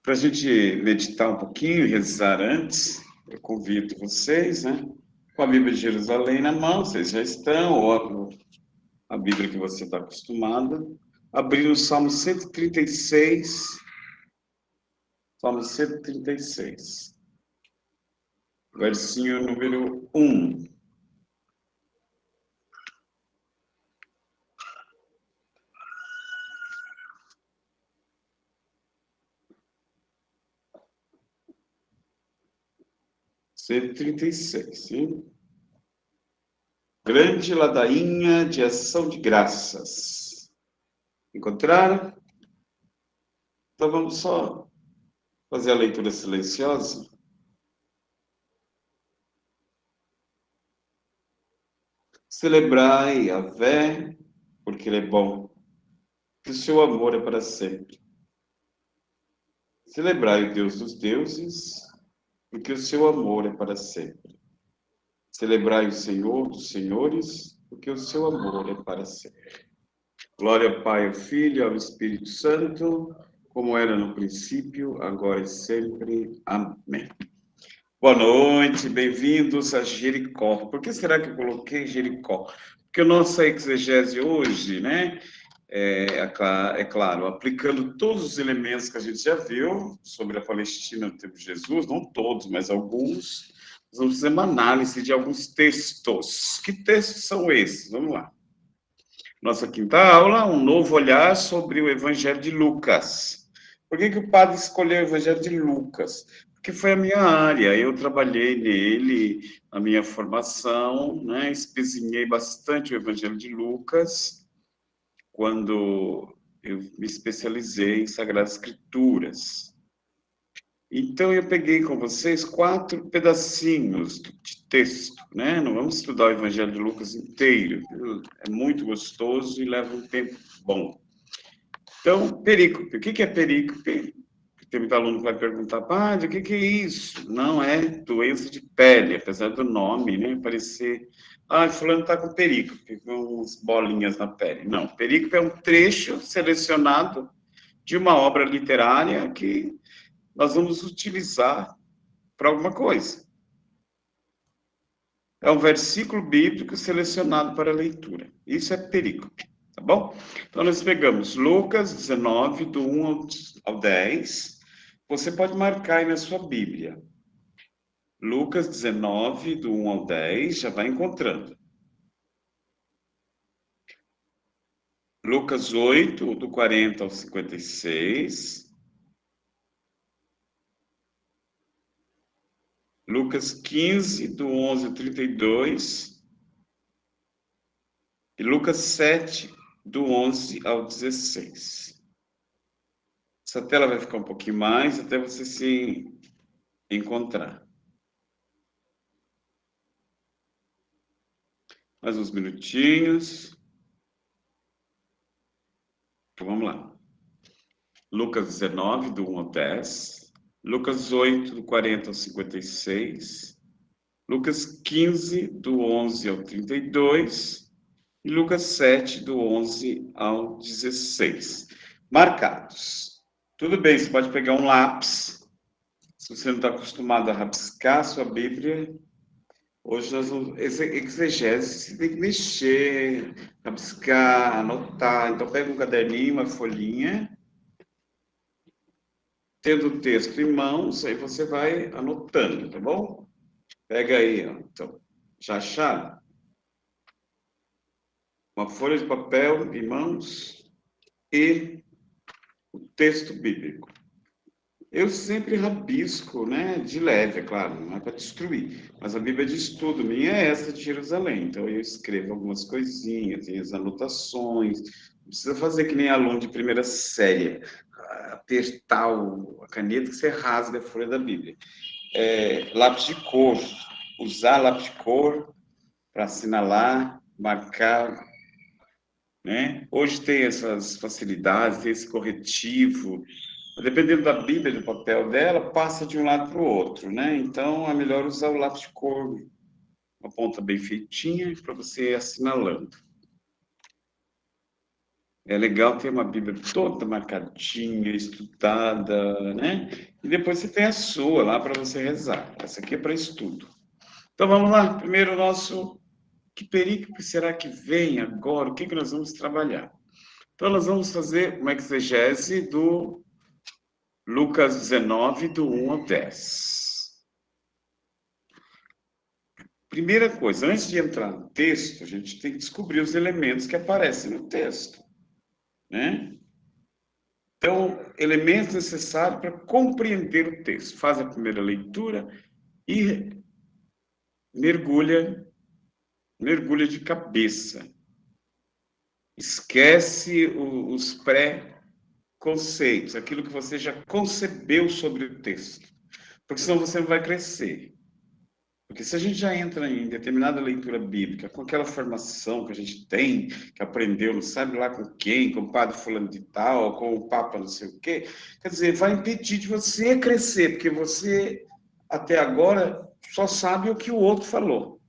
Para a gente meditar um pouquinho e rezar antes, eu convido vocês, né? Com a Bíblia de Jerusalém na mão, vocês já estão, ou a Bíblia que você está acostumado, abrir o Salmo 136, Salmo 136, versinho número 1. Sim? Grande ladainha de ação de graças. Encontraram? Então vamos só fazer a leitura silenciosa. Celebrai a Yahvé, porque Ele é bom, que o seu amor é para sempre. Celebrai o Deus dos deuses, porque o seu amor é para sempre. Celebrai o Senhor dos senhores, porque o seu amor é para sempre. Glória ao Pai, ao Filho e ao Espírito Santo, como era no princípio, agora e sempre. Amém. Boa noite, bem-vindos a Jericó. Por que será que eu coloquei Jericó? Porque a nossa exegese hoje, né, é claro, aplicando todos os elementos que a gente já viu sobre a Palestina no tempo de Jesus, não todos, mas alguns, nós vamos fazer uma análise de alguns textos. Que textos são esses? Vamos lá. Nossa quinta aula, um novo olhar sobre o Evangelho de Lucas. Por que o padre escolheu o Evangelho de Lucas? Porque foi a minha área, eu trabalhei nele, a minha formação, né? Espezinhei bastante o Evangelho de Lucas, quando eu me especializei em Sagradas Escrituras. Então, eu peguei com vocês 4 pedacinhos de texto, né? Não vamos estudar o Evangelho de Lucas inteiro, é muito gostoso e leva um tempo bom. Então, perícope. O que é perícope? Tem muito aluno que vai perguntar, padre, o que é isso? Não é doença de pele, apesar do nome, né? Parecer, fulano está com perícope, com umas bolinhas na pele. Não, perícope é um trecho selecionado de uma obra literária que nós vamos utilizar para alguma coisa. É um versículo bíblico selecionado para leitura. Isso é perícope, tá bom? Então, nós pegamos Lucas 19, do 1 ao 10. Você pode marcar aí na sua Bíblia. Lucas 19, do 1 ao 10, já vai encontrando. Lucas 8, do 40 ao 56. Lucas 15, do 11 ao 32. E Lucas 7, do 11 ao 16. Essa tela vai ficar um pouquinho mais até você se encontrar. Mais uns minutinhos. Então, vamos lá. Lucas 19, do 1 ao 10. Lucas 8, do 40 ao 56. Lucas 15, do 11 ao 32. E Lucas 7, do 11 ao 16. Marcados. Tudo bem, você pode pegar um lápis. Se você não está acostumado a rabiscar a sua Bíblia, hoje nós vamos... Exegese, você tem que mexer, rabiscar, anotar. Então, pega um caderninho, uma folhinha. Tendo o texto em mãos, aí você vai anotando, tá bom? Pega aí, ó. Então, já acharam? Uma folha de papel em mãos e o texto bíblico. Eu sempre rabisco, né? De leve, é claro, não é para destruir. Mas a Bíblia de estudo minha é essa de Jerusalém. Então eu escrevo algumas coisinhas, tem as anotações. Não precisa fazer que nem aluno de primeira série, apertar a caneta que você rasga a folha da Bíblia. Lápis de cor, usar lápis de cor para assinalar, marcar, né? Hoje tem essas facilidades, tem esse corretivo. Dependendo da Bíblia, do papel dela, passa de um lado para o outro, né? Então, é melhor usar o lápis de cor, uma ponta bem feitinha, para você ir assinalando. É legal ter uma Bíblia toda marcadinha, estudada, né? E depois você tem a sua lá para você rezar. Essa aqui é para estudo. Então vamos lá. Primeiro, nosso. Que perícope será que vem agora? O que nós vamos trabalhar? Então, nós vamos fazer uma exegese do Lucas 19, do 1 ao 10. Primeira coisa, antes de entrar no texto, a gente tem que descobrir os elementos que aparecem no texto, né? Então, elementos necessários para compreender o texto. Faz a primeira leitura e mergulha de cabeça. Esquece os pré-conceitos, aquilo que você já concebeu sobre o texto, porque senão você não vai crescer. Porque se a gente já entra em determinada leitura bíblica, com aquela formação que a gente tem, que aprendeu, não sabe lá com quem, com o padre fulano de tal, com o papa não sei o quê, quer dizer, vai impedir de você crescer, porque você, até agora, só sabe o que o outro falou.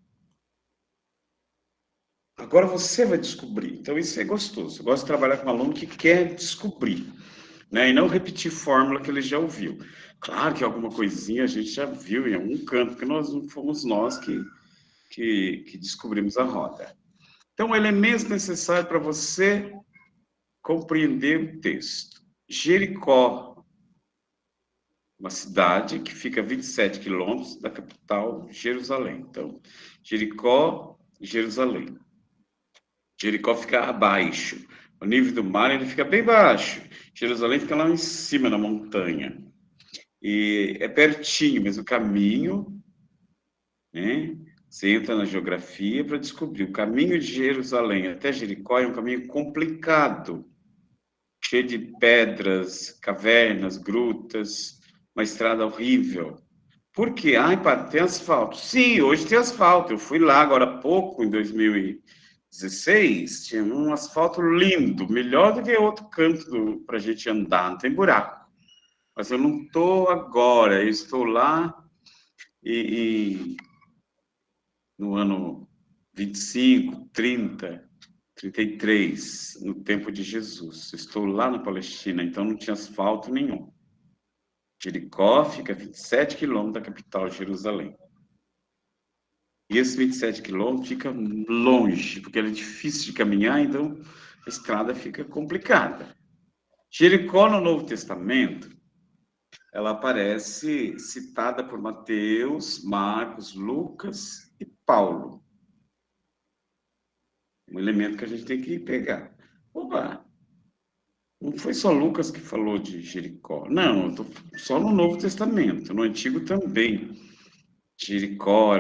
Agora você vai descobrir. Então, isso é gostoso. Eu gosto de trabalhar com um aluno que quer descobrir, né? E não repetir fórmula que ele já ouviu. Claro que alguma coisinha a gente já viu em algum canto, porque nós não fomos nós que descobrimos a roda. Então, elementos necessários para você compreender o texto. Jericó, uma cidade que fica a 27 quilômetros da capital, Jerusalém. Então, Jericó, Jerusalém. Jericó fica abaixo. O nível do mar ele fica bem baixo. Jerusalém fica lá em cima, na montanha. E é pertinho, mas o caminho, né? Você entra na geografia para descobrir. O caminho de Jerusalém até Jericó é um caminho complicado, cheio de pedras, cavernas, grutas, uma estrada horrível. Por quê? Ai, pá, tem asfalto. Sim, hoje tem asfalto. Eu fui lá agora há pouco, em 2016, tinha um asfalto lindo, melhor do que outro canto para a gente andar, não tem buraco. Mas eu não estou agora, eu estou lá e no ano 25, 30, 33, no tempo de Jesus. Estou lá na Palestina, então não tinha asfalto nenhum. Jericó fica a 27 quilômetros da capital, Jerusalém. E esses 27 quilômetros fica longe, porque é difícil de caminhar, então a estrada fica complicada. Jericó, no Novo Testamento, ela aparece citada por Mateus, Marcos, Lucas e Paulo. Um elemento que a gente tem que pegar. Opa, não foi só Lucas que falou de Jericó. Não, eu tô só no Novo Testamento. No Antigo também. Jericó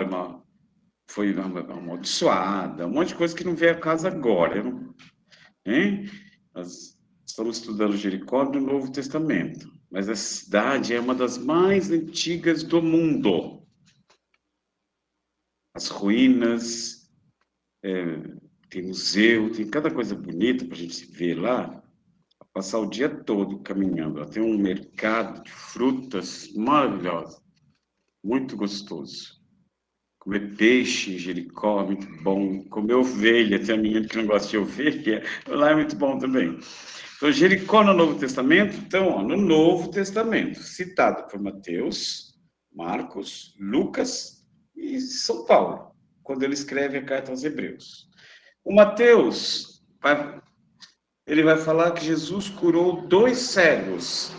foi amaldiçoada, um monte de coisa que não veio a casa agora. Hein? Nós estamos estudando Jericó no Novo Testamento. Mas a cidade é uma das mais antigas do mundo. As ruínas, tem museu, tem cada coisa bonita para a gente ver lá. Passar o dia todo caminhando. Ela tem um mercado de frutas maravilhoso, muito gostoso. Comer peixe em Jericó é muito bom. Comer ovelha, tem a menina que não gosta de ovelha, lá é muito bom também. Então, Jericó no Novo Testamento, então, ó, no Novo Testamento, citado por Mateus, Marcos, Lucas e São Paulo, quando ele escreve a carta aos Hebreus. O Mateus ele vai falar que Jesus curou 2 cegos.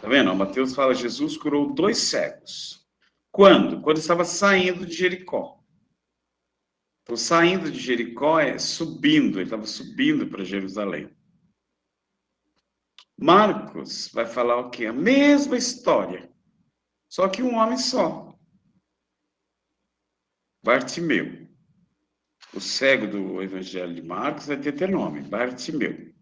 Tá vendo? O Mateus fala que Jesus curou 2 cegos. Quando? Quando estava saindo de Jericó. Então, saindo de Jericó é subindo, ele estava subindo para Jerusalém. Marcos vai falar o quê? A mesma história, só que um homem só. Bartimeu. O cego do Evangelho de Marcos vai ter até nome, Bartimeu.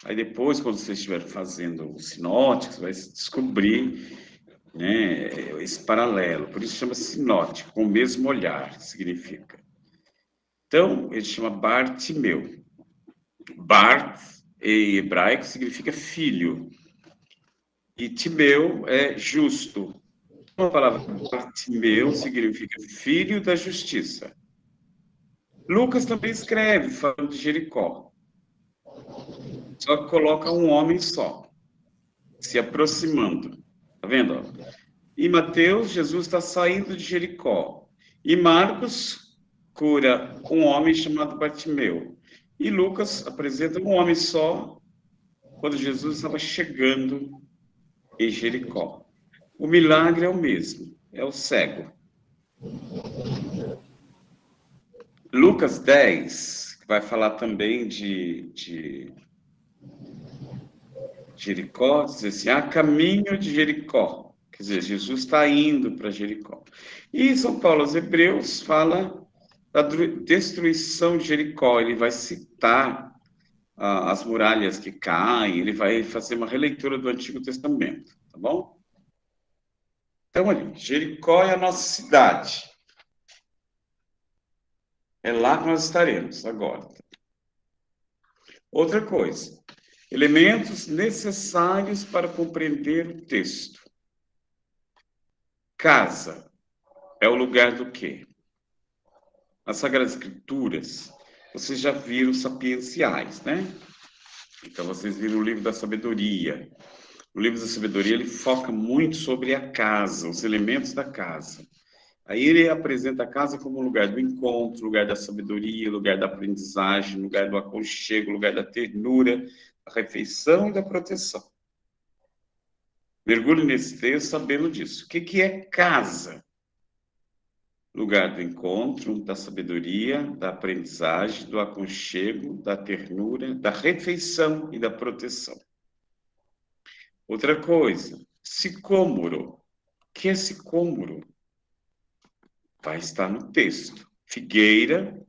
Aí depois, quando você estiver fazendo o sinótico, você vai descobrir, né, esse paralelo. Por isso chama sinótico, com o mesmo olhar, significa. Então, ele chama Bartimeu. Bart, em hebraico, significa filho. E Timeu é justo. A palavra Bartimeu significa filho da justiça. Lucas também escreve, falando de Jericó. Só que coloca um homem só, se aproximando. Tá vendo? Em Mateus, Jesus está saindo de Jericó. E Marcos cura um homem chamado Bartimeu. E Lucas apresenta um homem só quando Jesus estava chegando em Jericó. O milagre é o mesmo, é o cego. Lucas 10, que vai falar também de Jericó, diz assim, há caminho de Jericó. Quer dizer, Jesus está indo para Jericó. E São Paulo aos Hebreus fala da destruição de Jericó. Ele vai citar as muralhas que caem, ele vai fazer uma releitura do Antigo Testamento, tá bom? Então, ali, Jericó é a nossa cidade. É lá que nós estaremos agora. Outra coisa, elementos necessários para compreender o texto. Casa é o lugar do quê? Nas Sagradas Escrituras, vocês já viram sapienciais, né? Então, vocês viram o livro da sabedoria. O livro da sabedoria, ele foca muito sobre a casa, os elementos da casa. Aí ele apresenta a casa como lugar do encontro, lugar da sabedoria, lugar da aprendizagem, lugar do aconchego, lugar da ternura, da refeição e da proteção. Mergulhe nesse texto sabendo disso. O que é casa? Lugar do encontro, da sabedoria, da aprendizagem, do aconchego, da ternura, da refeição e da proteção. Outra coisa, sicômoro. O que é sicômoro? Vai estar no texto. Figueira,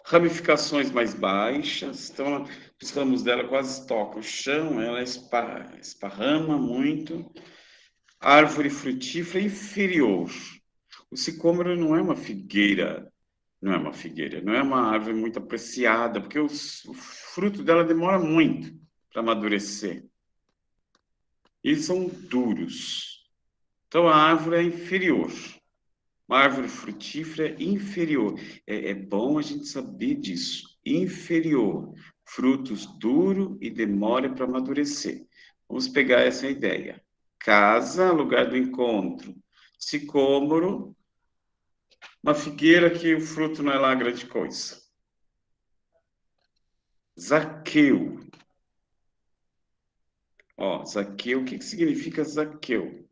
ramificações mais baixas, então os ramos dela quase tocam o chão, ela esparrama muito. Árvore frutífera inferior. O sicômoro não é uma figueira, não é uma árvore muito apreciada, porque o fruto dela demora muito para amadurecer. E são duros. Então a árvore é inferior. Uma árvore frutífera inferior. É bom a gente saber disso. Inferior. Frutos duros e demora para amadurecer. Vamos pegar essa ideia. Casa, lugar do encontro. Sicômoro, uma figueira que o fruto não é lá grande coisa. Zaqueu. Ó, Zaqueu, o que significa Zaqueu?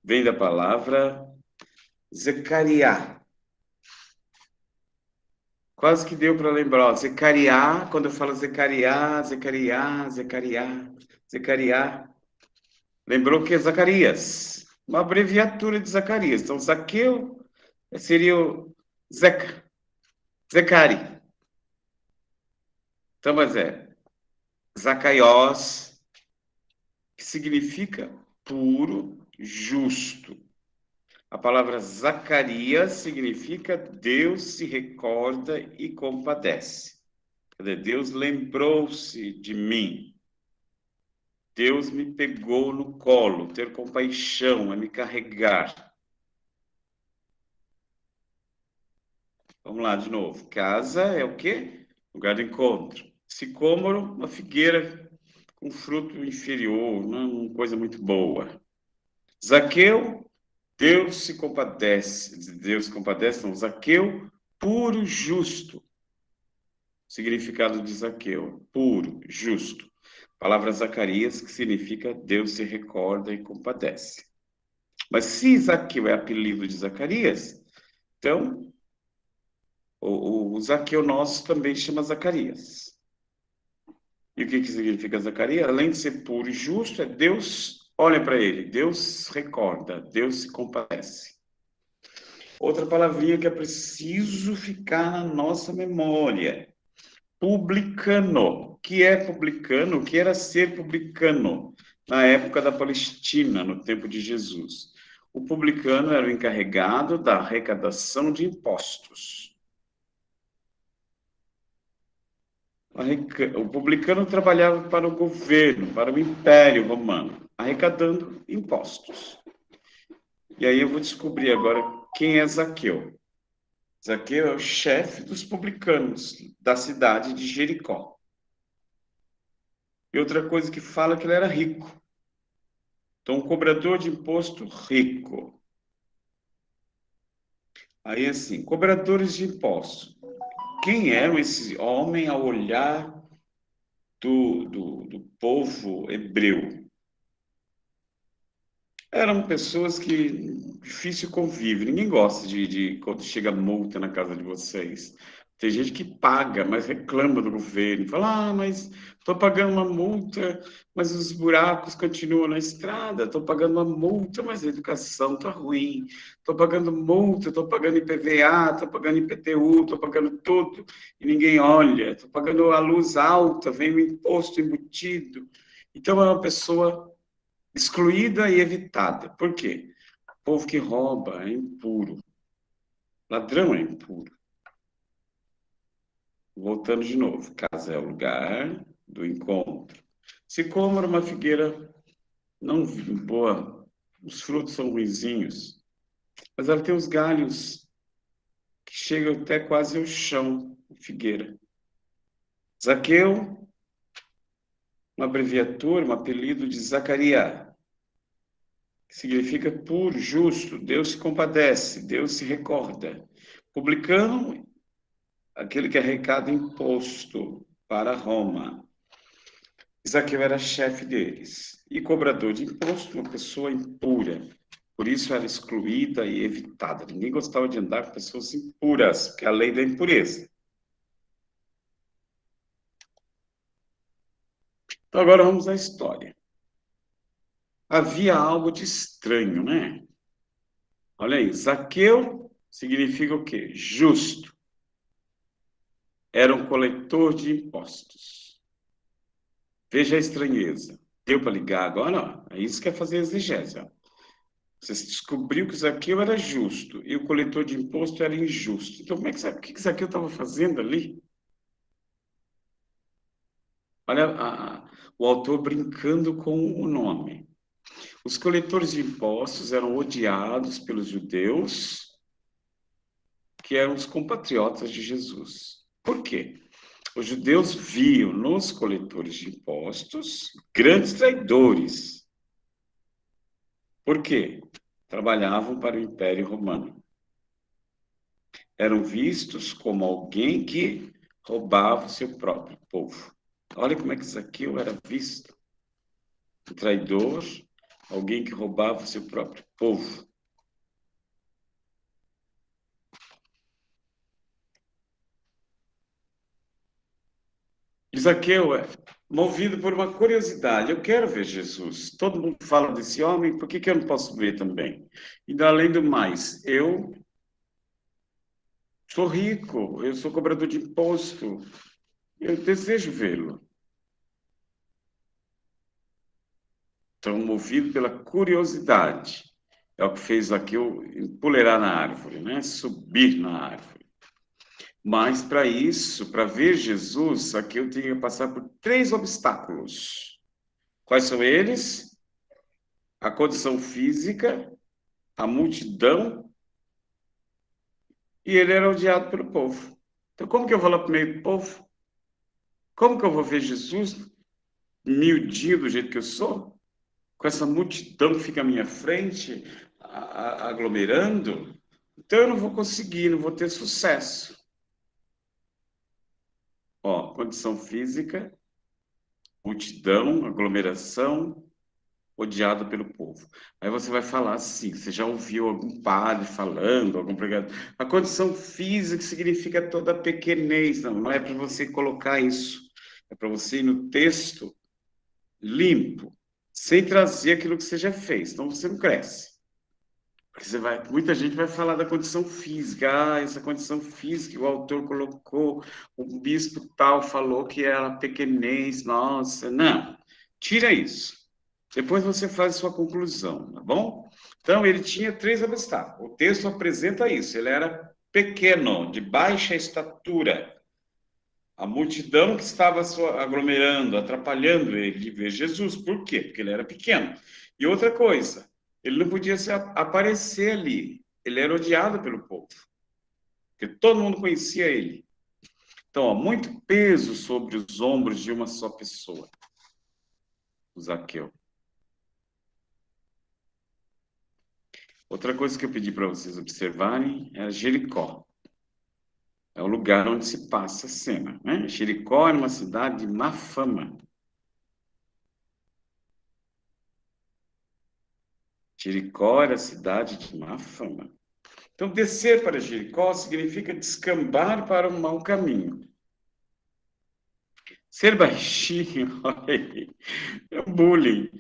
Vem da palavra Zecariá. Quase que deu para lembrar, ó, Zecariá, quando eu falo Zecariá, lembrou que é Zacarias, uma abreviatura de Zacarias. Então, Zaqueu seria o Zecari. Então, mas Zacaiós, que significa puro, justo. A palavra Zacarias significa Deus se recorda e compadece. Quer dizer, Deus lembrou-se de mim. Deus me pegou no colo, ter compaixão, é me carregar. Vamos lá de novo. Casa é o quê? Lugar do encontro. Sicômoro, uma figueira com fruto inferior, não é uma coisa muito boa. Zaqueu, Deus se compadece. Deus se compadece, não. Zaqueu, puro, justo. Significado de Zaqueu, puro, justo. Palavra Zacarias, que significa Deus se recorda e compadece. Mas se Zaqueu é apelido de Zacarias, então o Zaqueu nosso também chama Zacarias. E o que significa Zacarias? Além de ser puro e justo, é Deus olha para ele, Deus recorda, Deus se compadece. Outra palavrinha que é preciso ficar na nossa memória. Publicano. O que é publicano? O que era ser publicano na época da Palestina, no tempo de Jesus? O publicano era o encarregado da arrecadação de impostos. O publicano trabalhava para o governo, para o Império Romano, arrecadando impostos. E aí eu vou descobrir agora quem é Zaqueu. Zaqueu é o chefe dos publicanos da cidade de Jericó. E outra coisa que fala que ele era rico. Então, um cobrador de imposto rico. Aí, assim, cobradores de impostos. Quem eram esse homem ao olhar do povo hebreu? Eram pessoas que difícil convívio. Ninguém gosta de quando chega multa na casa de vocês. Tem gente que paga, mas reclama do governo. Fala, mas estou pagando uma multa, mas os buracos continuam na estrada. Estou pagando uma multa, mas a educação está ruim. Estou pagando multa, estou pagando IPVA, estou pagando IPTU, estou pagando tudo e ninguém olha. Estou pagando a luz alta, vem o imposto embutido. Então, é uma pessoa excluída e evitada. Por quê? O povo que rouba é impuro. Ladrão é impuro. Voltando de novo. Casa é o lugar do encontro. Sicômoro é uma figueira não boa. Os frutos são ruinzinhos. Mas ela tem os galhos que chegam até quase ao chão. Figueira. Zaqueu, uma abreviatura, um apelido de Zacarias, que significa puro, justo, Deus se compadece, Deus se recorda. Publicano, aquele que arrecada imposto para Roma. Zaqueu era chefe deles. E cobrador de imposto, uma pessoa impura. Por isso era excluída e evitada. Ninguém gostava de andar com pessoas impuras, porque é a lei da impureza. Então agora vamos à história. Havia algo de estranho, né? Olha aí, Zaqueu significa o quê? Justo. Era um coletor de impostos. Veja a estranheza. Deu para ligar agora? Ó. É isso que é fazer exegese. Ó. Você descobriu que Zaqueu era justo e o coletor de imposto era injusto. Então, o que Zaqueu estava fazendo ali? Olha o autor brincando com o nome. Os coletores de impostos eram odiados pelos judeus, que eram os compatriotas de Jesus. Por quê? Os judeus viam nos coletores de impostos grandes traidores. Por quê? Trabalhavam para o Império Romano. Eram vistos como alguém que roubava o seu próprio povo. Olha como é que Zaqueu era visto. Um traidor, alguém que roubava o seu próprio povo. E Zaqueu é movido por uma curiosidade. Eu quero ver Jesus. Todo mundo fala desse homem, por que eu não posso ver também? E além do mais, eu sou rico, eu sou cobrador de imposto, eu desejo vê-lo. Então, movido pela curiosidade, é o que fez Zaqueu empoleirar na árvore, né? Subir na árvore. Mas para isso, para ver Jesus, Zaqueu tinha que passar por 3 obstáculos. Quais são eles? A condição física, a multidão, e ele era odiado pelo povo. Então, como que eu vou lá para o meio do povo? Como que eu vou ver Jesus, miudinho do jeito que eu sou? Com essa multidão que fica à minha frente, aglomerando? Então, eu não vou conseguir, não vou ter sucesso. Ó, condição física, multidão, aglomeração, odiado pelo povo. Aí você vai falar assim, você já ouviu algum padre falando, algum pregador? A condição física significa toda a pequenez, não é para você colocar isso. É para você ir no texto limpo, sem trazer aquilo que você já fez. Então você não cresce. Porque muita gente vai falar da condição física. Ah, essa condição física, o autor colocou, o bispo tal falou que era pequenez, nossa. Não, tira isso. Depois você faz a sua conclusão, tá bom? Então, ele tinha 3 obstáculos. O texto apresenta isso. Ele era pequeno, de baixa estatura. A multidão que estava aglomerando, atrapalhando ele de ver Jesus. Por quê? Porque ele era pequeno. E outra coisa, ele não podia aparecer ali. Ele era odiado pelo povo. porque todo mundo conhecia ele. Então, ó, muito peso sobre os ombros de uma só pessoa, o Zaqueu. Outra coisa que eu pedi para vocês observarem é Jericó. É o lugar onde se passa a cena, né? Jericó era uma cidade de má fama. Jericó era cidade de má fama. Então, descer para Jericó significa descambar para um mau caminho. Ser baixinho, olha aí, é um bullying.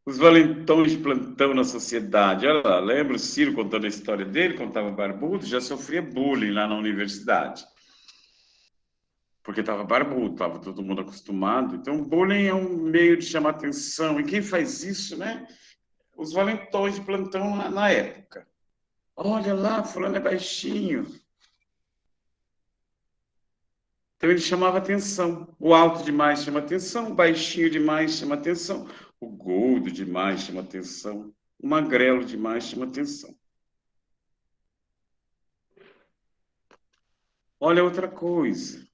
Os valentões de plantão na sociedade. Olha lá, lembra o Ciro contando a história dele, quando estava barbudo, já sofria bullying lá na universidade. Porque estava barbudo, estava todo mundo acostumado. Então, bullying é um meio de chamar atenção. E quem faz isso, né? Os valentões de plantão na época. Olha lá, fulano é baixinho. Então, ele chamava atenção. O alto demais chama atenção, o baixinho demais chama atenção, o gordo demais chama atenção, o magrelo demais chama atenção. Olha outra coisa.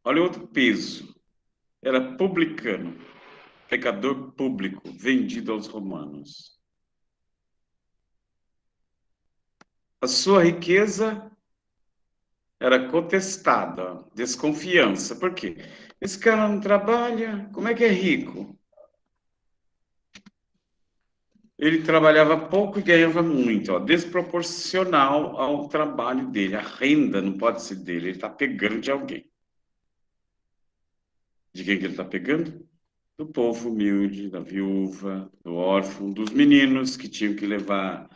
Olha outro peso. Era publicano, pecador público, vendido aos romanos. A sua riqueza era contestada, desconfiança. Por quê? Esse cara não trabalha, como é que é rico? Ele trabalhava pouco e ganhava muito, ó, desproporcional ao trabalho dele. A renda não pode ser dele, ele está pegando de alguém. De quem que ele está pegando? Do povo humilde, da viúva, do órfão, dos meninos que tinham que levar,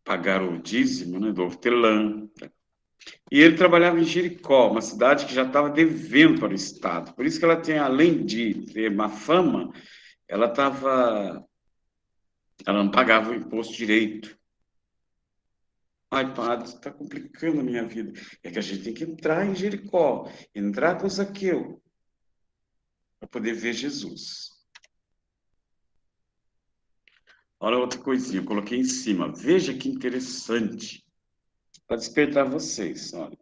pagar o dízimo, né, do hortelã. E ele trabalhava em Jericó, uma cidade que já estava devendo para o Estado. Por isso que ela tem, além de ter uma fama, ela não pagava o imposto direito. Ai, padre, está complicando a minha vida. É que a gente tem que entrar em Jericó, entrar com Zaqueu, para poder ver Jesus. Olha outra coisinha, eu coloquei em cima. Veja que interessante, para despertar vocês. Olha.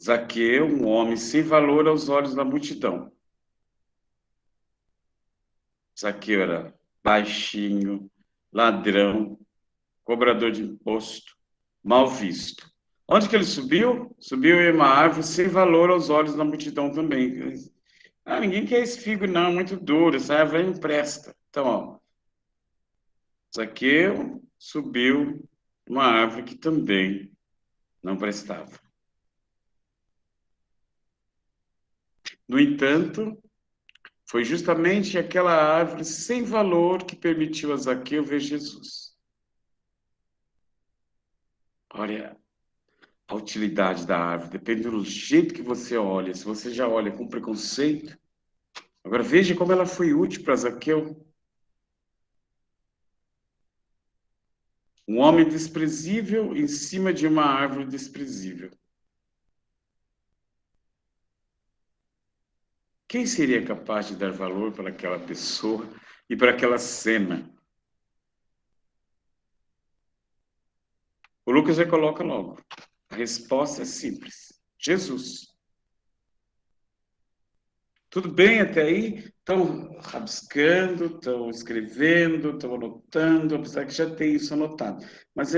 Zaqueu, um homem sem valor aos olhos da multidão. Zaqueu era baixinho, ladrão, cobrador de imposto, mal visto. Onde que ele subiu? Subiu em uma árvore sem valor aos olhos da multidão também. Ah, ninguém quer esse figo, não, é muito duro, essa árvore não presta. Então, ó, Zaqueu subiu uma árvore que também não prestava. No entanto, foi justamente aquela árvore sem valor que permitiu a Zaqueu ver Jesus. Olha a utilidade da árvore, depende do jeito que você olha. Se você já olha com preconceito, agora veja como ela foi útil para Zaqueu. Um homem desprezível em cima de uma árvore desprezível. Quem seria capaz de dar valor para aquela pessoa e para aquela cena? O Lucas já coloca logo. A resposta é simples. Jesus. Tudo bem até aí? Estão rabiscando, estão escrevendo, estão anotando, apesar que já tem isso anotado. Mas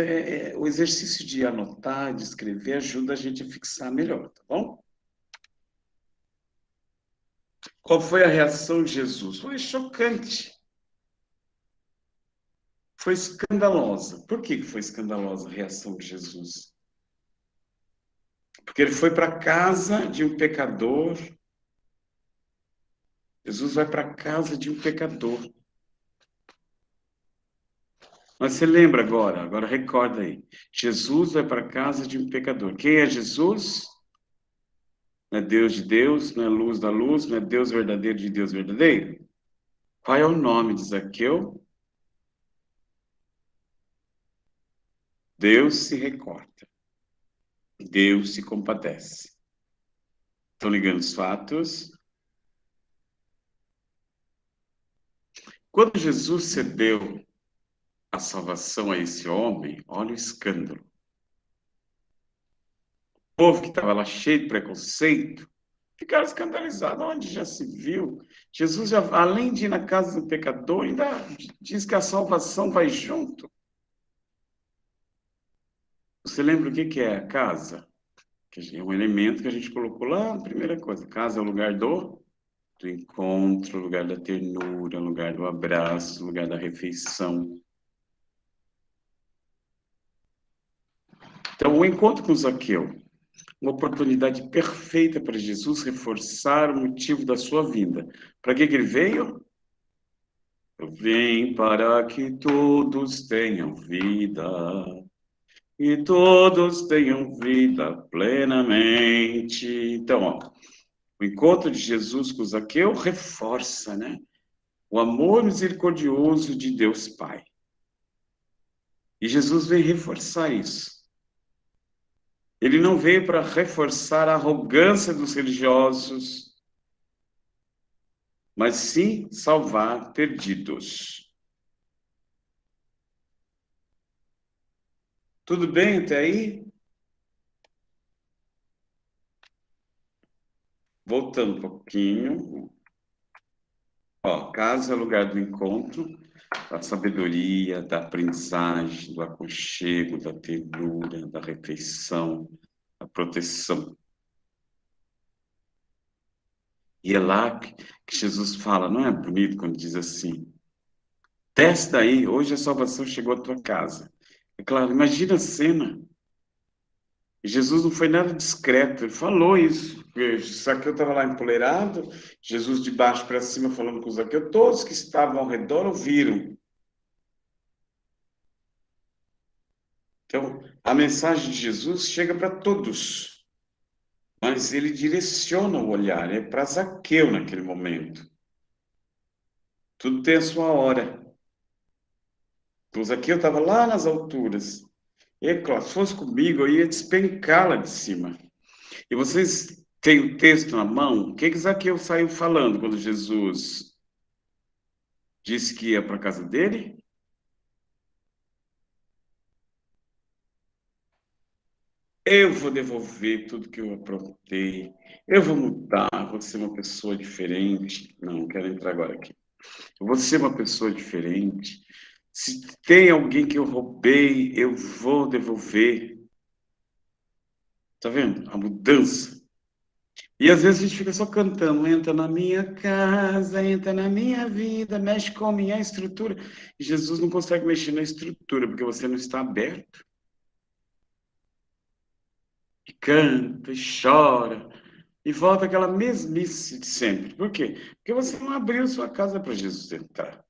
o exercício de anotar, de escrever, ajuda a gente a fixar melhor, tá bom? Qual foi a reação de Jesus? Foi chocante. Foi escandalosa. Por que foi escandalosa a reação de Jesus? Porque ele foi para a casa de um pecador. Jesus vai para a casa de um pecador. Mas você lembra agora recorda aí. Jesus vai para a casa de um pecador. Quem é Jesus? Não é Deus de Deus, não é luz da luz, não é Deus verdadeiro de Deus verdadeiro? Qual é o nome de Zaqueu? Deus se recorta. Deus se compadece. Estão ligando os fatos? Quando Jesus cedeu a salvação a esse homem, olha o escândalo. O povo que estava lá cheio de preconceito, ficaram escandalizados. Onde já se viu? Jesus, já, além de ir na casa do pecador, ainda diz que a salvação vai junto. Você lembra o que é a casa? Que é um elemento que a gente colocou lá, a primeira coisa. Casa é o lugar do encontro, o lugar da ternura, o lugar do abraço, o lugar da refeição. Então, o encontro com Zaqueu, uma oportunidade perfeita para Jesus reforçar o motivo da sua vinda. Para que ele veio? Eu vim para que todos tenham vida, e todos tenham vida plenamente. Então, ó, o encontro de Jesus com Zaqueu reforça, né? O amor misericordioso de Deus Pai. E Jesus vem reforçar isso. Ele não veio para reforçar a arrogância dos religiosos, mas sim salvar perdidos. Tudo bem até aí? Voltando um pouquinho. Ó, casa é lugar do encontro, da sabedoria, da aprendizagem, do aconchego, da ternura, da refeição, da proteção. E é lá que Jesus fala, não é bonito quando diz assim, desce daí, hoje a salvação chegou à tua casa. É claro, imagina a cena. Jesus não foi nada discreto, ele falou isso. Zaqueu estava lá empoleirado, Jesus de baixo para cima falando com Zaqueu, todos que estavam ao redor ouviram. Então, a mensagem de Jesus chega para todos, mas ele direciona o olhar, é para Zaqueu naquele momento. Tudo tem a sua hora. Então, Zaqueu estava lá nas alturas. E, claro, se fosse comigo, eu ia despencá-la de cima. E vocês têm o texto na mão? O que Zaqueu saiu falando quando Jesus disse que ia para a casa dele? Eu vou devolver tudo que eu aprontei. Eu vou mudar, vou ser uma pessoa diferente. Não quero entrar agora aqui. Eu vou ser uma pessoa diferente. Se tem alguém que eu roubei, eu vou devolver. Tá vendo? A mudança. E às vezes a gente fica só cantando, entra na minha casa, entra na minha vida, mexe com a minha estrutura. E Jesus não consegue mexer na estrutura, porque você não está aberto. E canta, e chora, e volta aquela mesmice de sempre. Por quê? Porque você não abriu sua casa para Jesus entrar.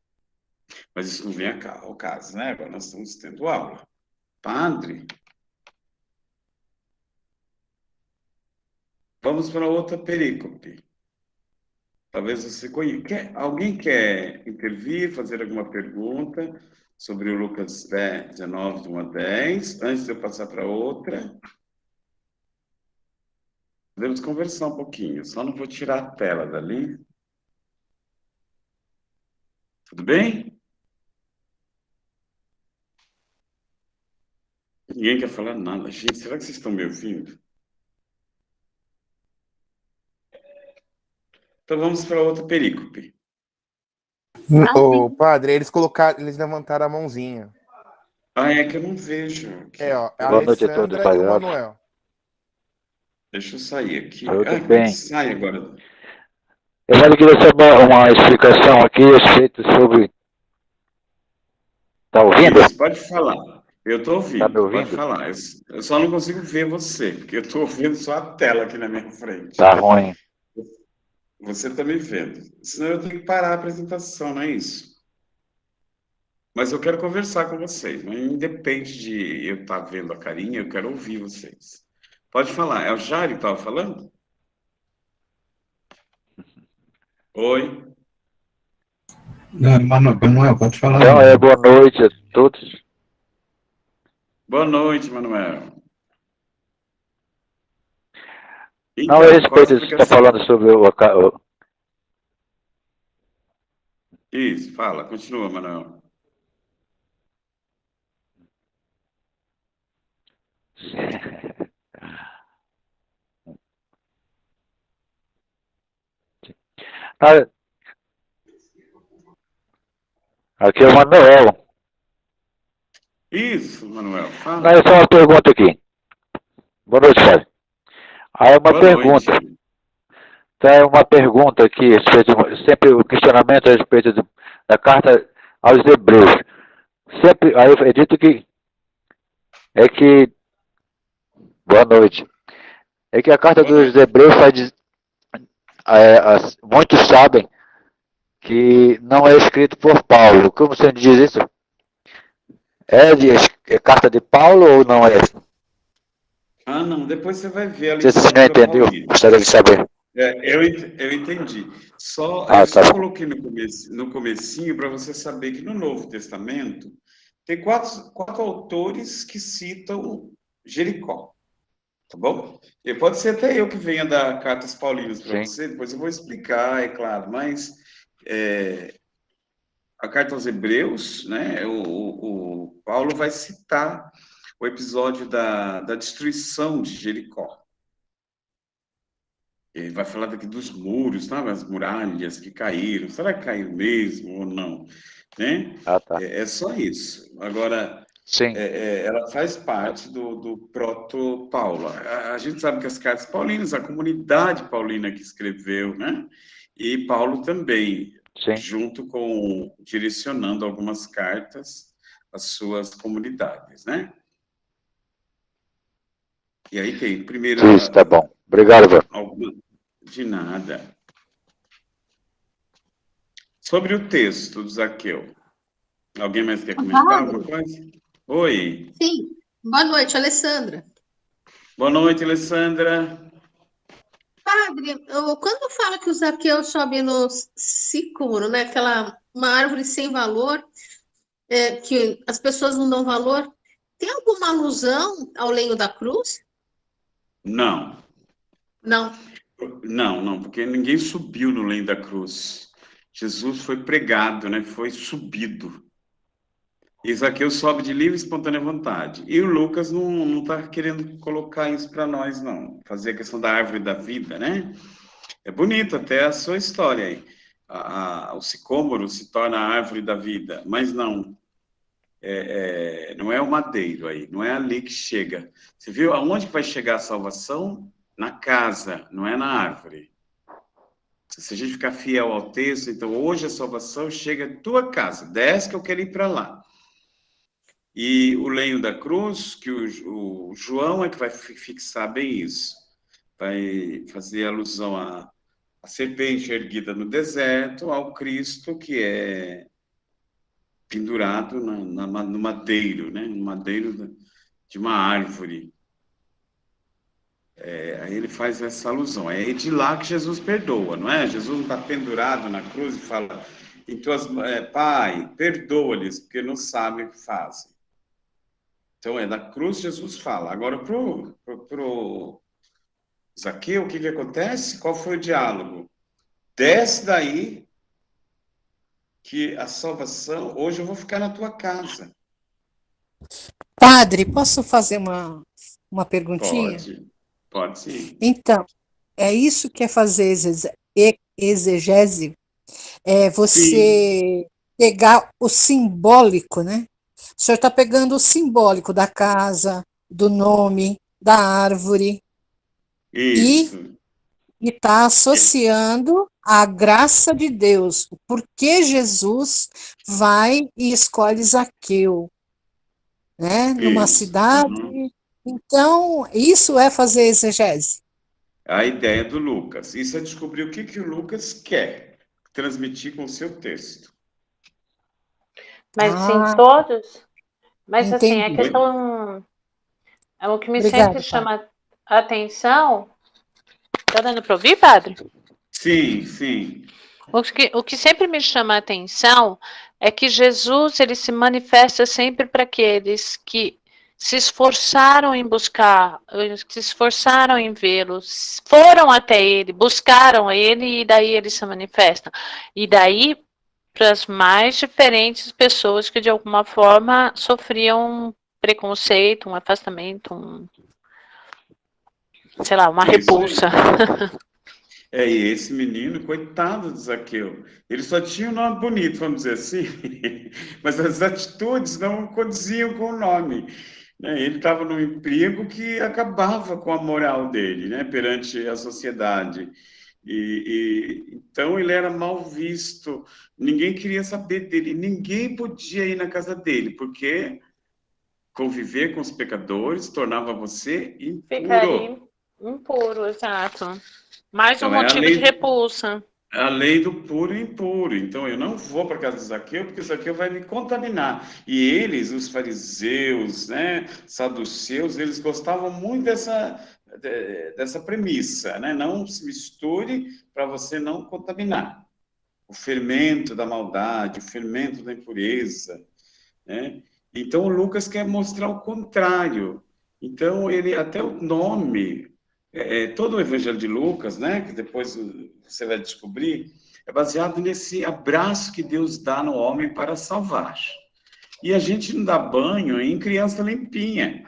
Mas isso não vem ao caso, né? Agora nós estamos tendo aula. Padre, vamos para outra perícope. Talvez você conheça. Alguém quer intervir, fazer alguma pergunta sobre o Lucas 19, de 1 a 10, antes de eu passar para outra? Podemos conversar um pouquinho, só não vou tirar a tela dali. Tudo bem? Ninguém quer falar nada. Gente, será que vocês estão me ouvindo? Então vamos para outra perícope. Ô, padre, eles levantaram a mãozinha. Ah, é que eu não vejo aqui. É, ó, a Boa noite a todos, Alessandra e o Padre. Manuel. Deixa eu sair aqui. Tudo Como é que bem. sai agora? Eu queria saber uma explicação aqui a respeito sobre... Tá ouvindo? Isso, pode falar. Eu estou ouvindo, Tá me pode ouvindo? falar. Eu só não consigo ver você, porque eu estou ouvindo só a tela aqui na minha frente. Tá ruim. Você está me vendo. Senão eu tenho que parar a apresentação, não é isso? Mas eu quero conversar com vocês. Não independe de eu estar vendo a carinha, eu quero ouvir vocês. Pode falar. É o Jário que estava falando? Oi? Não, Manuel, pode falar. Então, boa noite a todos. Boa noite, Manuel. Não, Então, a qual a respeito, você está explicação? falando sobre o... Isso, fala, continua, Manuel. Ah, aqui é o Manuel. Isso, Manuel, Não, fala. é só uma pergunta aqui. Boa noite, Padre. Aí uma Boa noite. pergunta. Tá, uma pergunta aqui, sempre o questionamento a respeito da carta aos Hebreus. Sempre, aí é dito que, boa noite, é que a carta Boa dos noite. Hebreus muitos sabem que não é escrito por Paulo. Como você diz isso? É carta de Paulo ou não é? Ah, não, depois você vai ver a Não sei se você não literatura entendeu, paulina. gostaria de saber. Eu entendi. Ah, Eu tá só bom. coloquei no comecinho para você saber que no Novo Testamento tem quatro autores que citam Jericó, tá bom? E pode ser até eu que venha dar cartas paulinas para Sim, você, depois eu vou explicar, é claro, mas a carta aos Hebreus, né, o Paulo vai citar o episódio da destruição de Jericó. Ele vai falar daqui dos muros, sabe? As muralhas que caíram. Será que caiu mesmo ou não? Né? ah, tá. É só isso. Agora, Sim, ela faz parte do proto-Paulo. A gente sabe que as cartas paulinas, a comunidade paulina que escreveu, né? E Paulo também, sim. junto com direcionando algumas cartas às suas comunidades, né? E aí tem, primeiro, Isso, tá bom. Obrigado, Bruno. alguma de nada. Sobre o texto do Zaqueu, alguém mais quer comentar alguma Padre, coisa? Oi, sim. Boa noite, Alessandra. boa noite, Alessandra. Padre, quando fala que o Zaqueu sobe no sicômoro, né? Uma árvore sem valor, que as pessoas não dão valor, tem alguma alusão ao lenho da cruz? Não, Não. não, porque ninguém subiu no lenho da cruz. Jesus foi pregado, né? Foi subido. E Zaqueu sobe de livre e espontânea vontade. E o Lucas não está querendo colocar isso para nós, não. Fazer a questão da árvore da vida, né? É bonito até a sua história aí. O sicômoro se torna a árvore da vida, mas não. Não é o madeiro aí, não é ali que chega. Você viu aonde que vai chegar a salvação? Na casa, não é na árvore. Se a gente ficar fiel ao texto, então hoje a salvação chega à tua casa, desce que eu quero ir para lá. E o lenho da cruz, que o João é que vai fixar bem isso, vai fazer alusão à serpente erguida no deserto, ao Cristo que é pendurado no madeiro, né? No madeiro de uma árvore. Aí ele faz essa alusão. É de lá que Jesus perdoa, não é? Jesus não está pendurado na cruz e fala, Pai, perdoa-lhes, porque não sabem o que fazem. Então, da cruz Jesus fala. Agora, pro Zaqueu, o que acontece? Qual foi o diálogo? Desce daí, que a salvação, hoje eu vou ficar na tua casa. Padre, posso fazer uma perguntinha? Pode sim. Então, é isso que é fazer exegese? É Sim, você pegar o simbólico, né? O senhor está pegando o simbólico da casa, do nome, da árvore, e isso. está associando a graça de Deus. Por que Jesus vai e escolhe Zaqueu, né? Numa Isso. Uhum. cidade. Então, isso é fazer exegese. A ideia do Lucas. Isso é descobrir o que o Lucas quer transmitir com o seu texto. Mas assim, Ah, todos. Mas assim, a entendi. questão. O que me sempre Obrigada, padre. chama a atenção. Tá dando para ouvir, padre? Sim, sim. O que sempre me chama a atenção é que Jesus ele se manifesta sempre para aqueles que se esforçaram em buscar, se esforçaram em vê-lo, foram até ele, buscaram ele e daí ele se manifesta. E daí para as mais diferentes pessoas que de alguma forma sofriam um preconceito, um afastamento, sei lá, uma Isso repulsa. aí. E esse menino, coitado de Zaqueu, ele só tinha um nome bonito, vamos dizer assim, mas as atitudes não condiziam com o nome, né? Ele estava num emprego que acabava com a moral dele, né, perante a sociedade. Então ele era mal visto, ninguém queria saber dele, ninguém podia ir na casa dele, porque conviver com os pecadores tornava você impuro. Ficaria impuro, exato. Mais um Então, é a motivo de lei, repulsa. a lei do puro e impuro. Então, eu não vou para a casa de Zaqueu, porque Zaqueu vai me contaminar. E eles, os fariseus, né, saduceus, eles gostavam muito dessa premissa, né? Não se misture para você não contaminar. O fermento da maldade, o fermento da impureza, né? Então, o Lucas quer mostrar o contrário. Então, ele até o nome, todo o Evangelho de Lucas, né, que depois você vai descobrir, é baseado nesse abraço que Deus dá no homem para salvar. E a gente não dá banho em criança limpinha.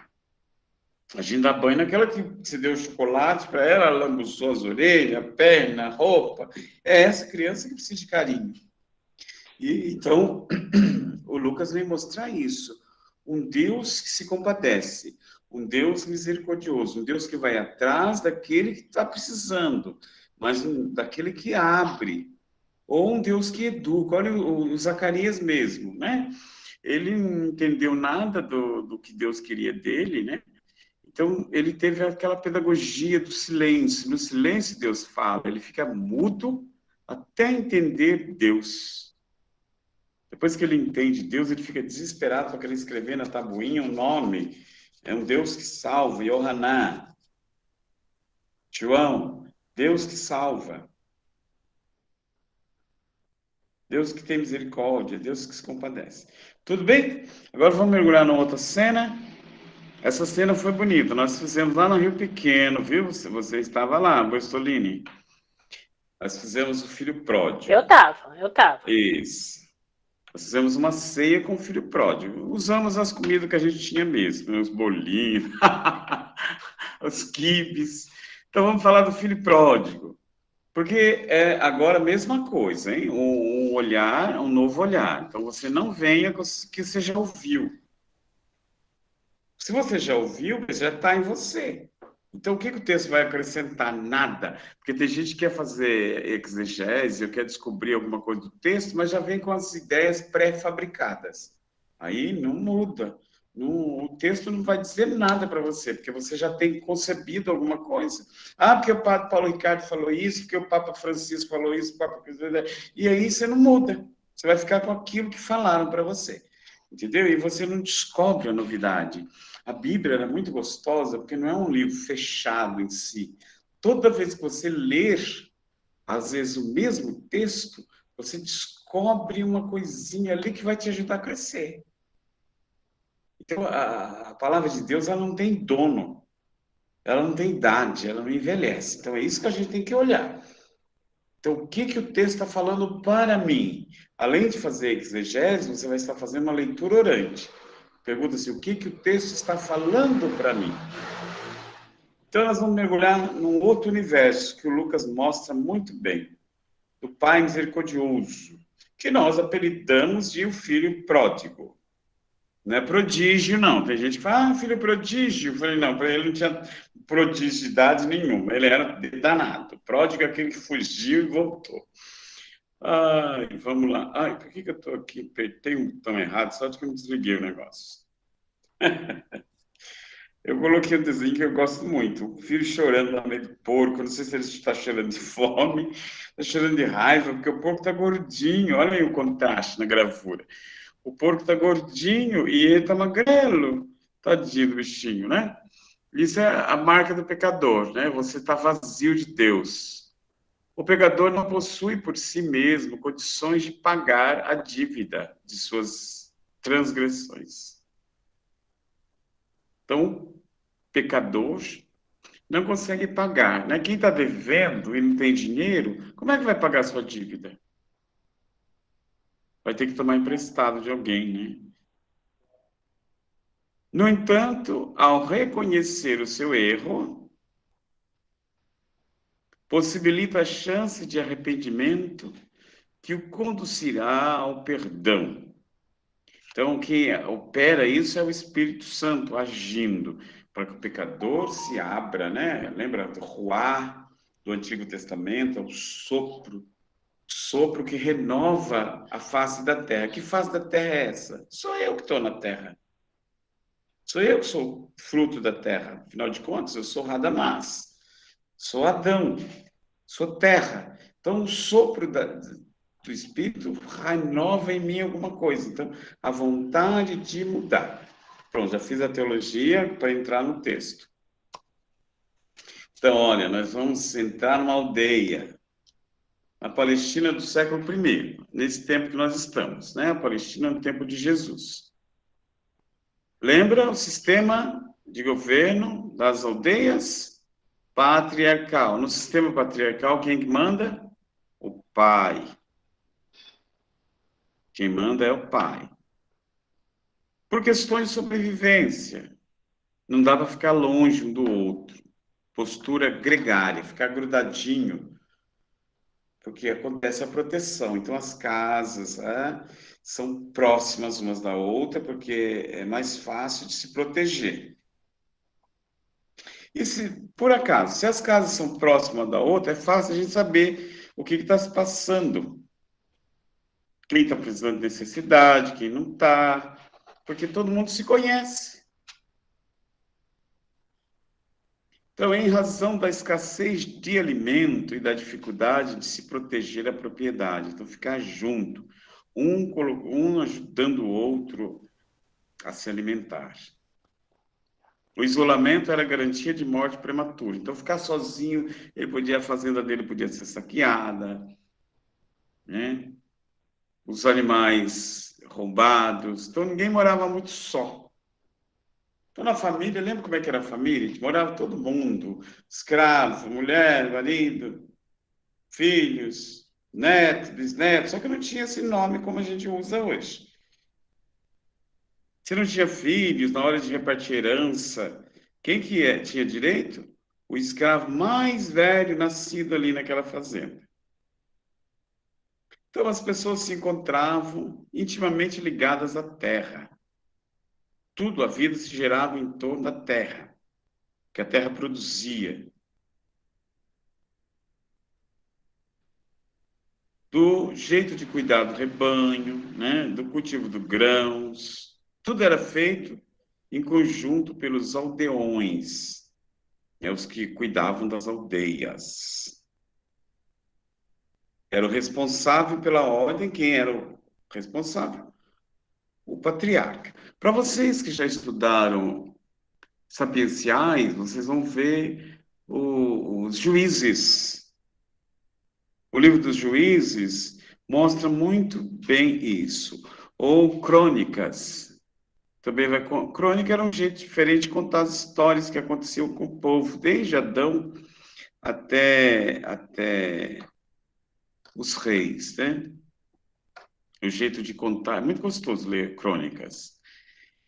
A gente dá banho naquela que você deu chocolate para ela, ela lambuçou as orelhas, a perna, a roupa. É essa criança que precisa de carinho. Então, o Lucas vem mostrar isso. Um Deus que se compadece, um Deus misericordioso, um Deus que vai atrás daquele que está precisando, mas daquele que abre, ou um Deus que educa. Olha o Zacarias mesmo, né? Ele não entendeu nada do que Deus queria dele, né? Então, ele teve aquela pedagogia do silêncio. No silêncio, Deus fala, ele fica mudo até entender Deus. Depois que ele entende Deus, ele fica desesperado para querer escrever na tabuinha um nome. É um Deus que salva, Yohaná. João, Deus que salva. Deus que tem misericórdia, Deus que se compadece. Tudo bem? Agora vamos mergulhar numa outra cena. Essa cena foi bonita. Nós fizemos lá no Rio Pequeno, viu? Você estava lá, Borstolini. Nós fizemos o filho pródigo. Eu tava. Isso. Nós fizemos uma ceia com o filho pródigo. Usamos as comidas que a gente tinha mesmo, os bolinhos, os quibes. Então vamos falar do filho pródigo. Porque agora a mesma coisa, hein? Um olhar, um novo olhar. Então você não venha com o que você já ouviu. Se você já ouviu, já está em você. Então, o que o texto vai acrescentar? Nada. Porque tem gente que quer fazer exegese, ou quer descobrir alguma coisa do texto, mas já vem com as ideias pré-fabricadas. Aí não muda. O texto não vai dizer nada para você, porque você já tem concebido alguma coisa. Porque o Padre Paulo Ricardo falou isso, porque o Papa Francisco falou isso, e aí você não muda. Você vai ficar com aquilo que falaram para você. Entendeu? E você não descobre a novidade. A Bíblia é muito gostosa porque não é um livro fechado em si. Toda vez que você ler, às vezes, o mesmo texto, você descobre uma coisinha ali que vai te ajudar a crescer. Então, a palavra de Deus, ela não tem dono. Ela não tem idade, ela não envelhece. Então, é isso que a gente tem que olhar. Então, o que o texto está falando para mim? Além de fazer exegese, você vai estar fazendo uma leitura orante. Pergunta-se, o que o texto está falando para mim? Então, nós vamos mergulhar num outro universo que o Lucas mostra muito bem. Do Pai misericordioso, que nós apelidamos de o filho pródigo. Não é prodígio, não. Tem gente que fala, filho prodígio. Eu falei, não, para ele não tinha prodigiedade nenhuma. Ele era danado. Pródigo é aquele que fugiu e voltou. Vamos lá. Por que eu estou aqui? Tem um botão errado, só de que eu me desliguei o negócio. Eu coloquei um desenho que eu gosto muito. O filho chorando lá no meio do porco. Não sei se ele está chorando de fome, está chorando de raiva, porque o porco está gordinho. Olha aí o contraste na gravura. O porco está gordinho e ele está magrelo. Tadinho do bichinho, né? Isso é a marca do pecador, né? Você está vazio de Deus. O pecador não possui por si mesmo condições de pagar a dívida de suas transgressões. Então, pecador não consegue pagar, né? Quem está devendo e não tem dinheiro, como é que vai pagar a sua dívida? Vai ter que tomar emprestado de alguém, né? No entanto, ao reconhecer o seu erro, possibilita a chance de arrependimento que o conduzirá ao perdão. Então, quem opera isso é o Espírito Santo agindo, para que o pecador se abra, né? Lembra do ruá do Antigo Testamento, é o sopro que renova a face da terra. Que face da terra é essa? Sou eu que estou na terra. Sou eu que sou fruto da terra. Afinal de contas, eu sou Radamás. Sou Adão. Sou terra. Então, o sopro do Espírito renova em mim alguma coisa. Então, a vontade de mudar. Pronto, já fiz a teologia para entrar no texto. Então, olha, nós vamos entrar numa aldeia, na Palestina do século I, nesse tempo que nós estamos, né? A Palestina no tempo de Jesus. Lembra o sistema de governo das aldeias? Patriarcal. No sistema patriarcal, quem manda? O pai. Quem manda é o pai. Por questões de sobrevivência. Não dá para ficar longe um do outro. Postura gregária, ficar grudadinho. Porque acontece a proteção. Então, as casas são próximas umas da outra, porque é mais fácil de se proteger. E se, por acaso, se as casas são próximas da outra, é fácil a gente saber o que está se passando. Quem está precisando de necessidade, quem não está, porque todo mundo se conhece. Então, em razão da escassez de alimento e da dificuldade de se proteger a propriedade, então ficar junto, um ajudando o outro a se alimentar. O isolamento era garantia de morte prematura. Então, ficar sozinho, a fazenda dele podia ser saqueada, né? Os animais roubados. Então, ninguém morava muito só. Então, na família, lembra como é que era a família? Morava todo mundo, escravo, mulher, marido, filhos, netos, bisnetos, só que não tinha esse nome como a gente usa hoje. Se não tinha filhos, na hora de repartir herança, quem que tinha direito? O escravo mais velho nascido ali naquela fazenda. Então, as pessoas se encontravam intimamente ligadas à terra. Tudo, a vida se gerava em torno da terra, que a terra produzia. Do jeito de cuidar do rebanho, né? Do cultivo dos grãos, tudo era feito em conjunto pelos aldeões, os que cuidavam das aldeias. Era o responsável pela ordem. Quem era o responsável? O patriarca. Para vocês que já estudaram sapienciais, vocês vão ver os juízes. O livro dos juízes mostra muito bem isso. Ou crônicas. Também crônica era um jeito diferente de contar as histórias que aconteciam com o povo, desde Adão até os reis, né? O jeito de contar, é muito gostoso ler crônicas.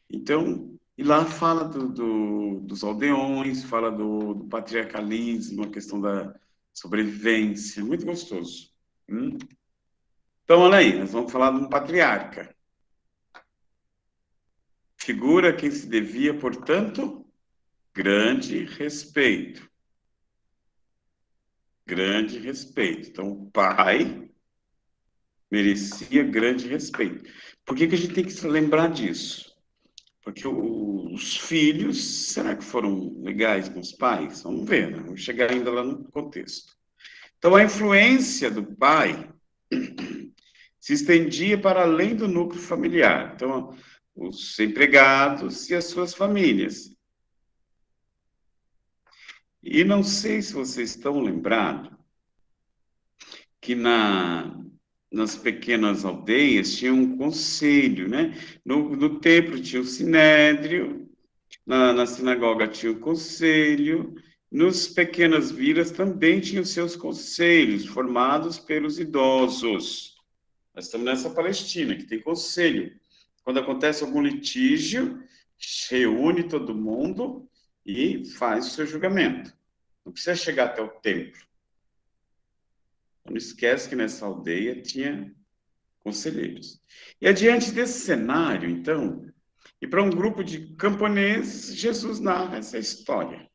Então, e lá fala dos aldeões, fala do patriarcalismo, a questão da sobrevivência, muito gostoso. Então, olha aí, nós vamos falar de um patriarca. Figura a quem se devia, portanto, grande respeito. Grande respeito. Então, o pai merecia grande respeito. Por que a gente tem que se lembrar disso? Porque os filhos, será que foram legais com os pais? Vamos ver, né? Vamos chegar ainda lá no contexto. Então, a influência do pai se estendia para além do núcleo familiar. Então, os empregados e as suas famílias. E não sei se vocês estão lembrados que nas pequenas aldeias tinha um conselho, né? No templo tinha o sinédrio, na sinagoga tinha o conselho, nos pequenas vilas também tinham seus conselhos, formados pelos idosos. Nós estamos nessa Palestina, que tem conselho. Quando acontece algum litígio, reúne todo mundo e faz o seu julgamento. Não precisa chegar até o templo. Não esquece que nessa aldeia tinha conselheiros. E adiante desse cenário, então, e para um grupo de camponeses, Jesus narra essa história.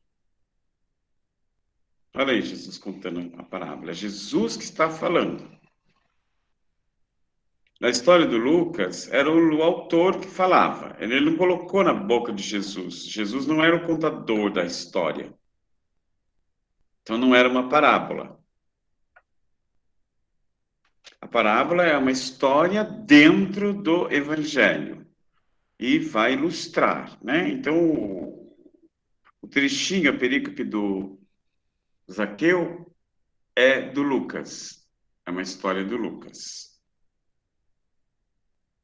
Olha aí, Jesus contando a parábola. É Jesus que está falando. Na história do Lucas, era o autor que falava. Ele não colocou na boca de Jesus. Jesus não era o contador da história. Então, não era uma parábola. A parábola é uma história dentro do Evangelho. E vai ilustrar, né? Então, o trechinho, a perícope do Zaqueu é do Lucas. É uma história do Lucas.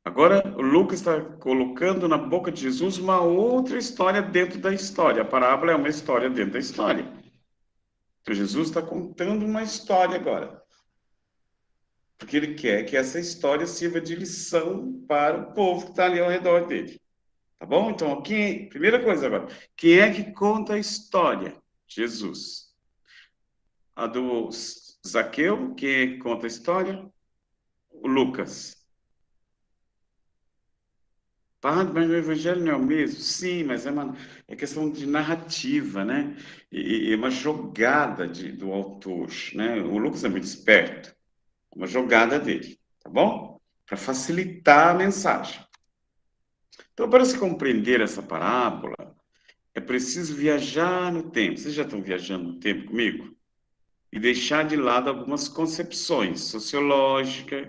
Agora, o Lucas está colocando na boca de Jesus uma outra história dentro da história. A parábola é uma história dentro da história. Então, Jesus está contando uma história agora. Porque ele quer que essa história sirva de lição para o povo que está ali ao redor dele. Tá bom? Então, primeira coisa agora. Quem é que conta a história? Jesus. A do Zaqueu, quem é que conta a história? O Lucas. Padre, mas o evangelho não é o mesmo? Sim, mas é questão de narrativa, né? E uma jogada do autor, né? O Lucas é muito esperto. Uma jogada dele, tá bom? Para facilitar a mensagem. Então, para se compreender essa parábola, é preciso viajar no tempo. Vocês já estão viajando no tempo comigo? E deixar de lado algumas concepções sociológicas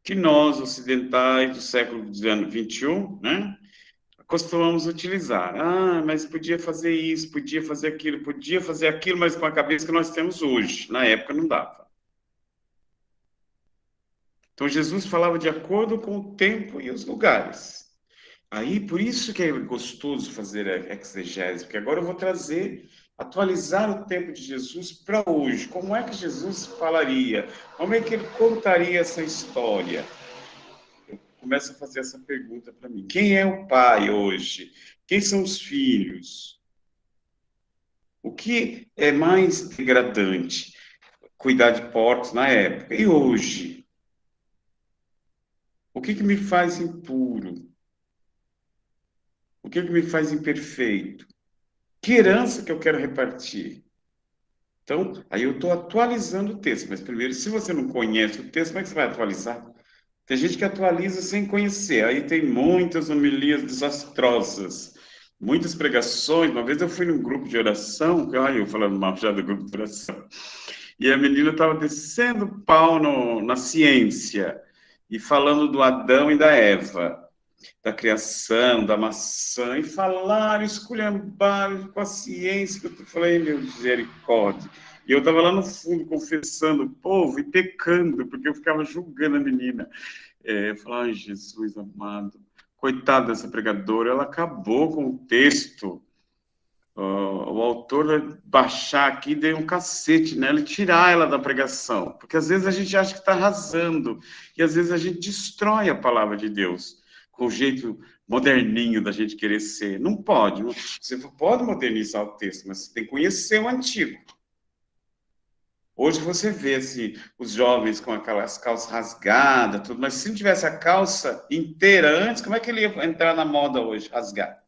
que nós, ocidentais do século XXI, né, costumamos utilizar. Ah, mas podia fazer isso, podia fazer aquilo, mas com a cabeça que nós temos hoje. Na época não dava. Então, Jesus falava de acordo com o tempo e os lugares. Aí, por isso que é gostoso fazer a exegese, porque agora eu vou atualizar o tempo de Jesus para hoje. Como é que Jesus falaria? Como é que ele contaria essa história? Eu começo a fazer essa pergunta para mim. Quem é o pai hoje? Quem são os filhos? O que é mais degradante? Cuidar de porcos na época. E hoje? O que me faz impuro? O que me faz imperfeito? Que herança que eu quero repartir? Então, aí eu estou atualizando o texto. Mas primeiro, se você não conhece o texto, como é que você vai atualizar? Tem gente que atualiza sem conhecer. Aí tem muitas homilias desastrosas, muitas pregações. Uma vez eu fui num grupo de oração, eu falando mal já do grupo de oração, e a menina estava descendo o pau na ciência e falando do Adão e da Eva, da criação, da maçã, e falaram, esculhambaram com a ciência, que eu falei, meu misericórdia. E eu estava lá no fundo, confessando o povo e pecando, porque eu ficava julgando a menina. Eu falava, ai, Jesus amado, coitada dessa pregadora, ela acabou com o texto. O autor vai baixar aqui e deu um cacete nela e tirar ela da pregação, porque às vezes a gente acha que está arrasando, e às vezes a gente destrói a palavra de Deus, com o jeito moderninho da gente querer ser. Não pode. Você pode modernizar o texto, mas você tem que conhecer o antigo. Hoje você vê assim, os jovens com aquelas calças rasgadas, tudo, mas se não tivesse a calça inteira antes, como é que ele ia entrar na moda hoje, rasgar?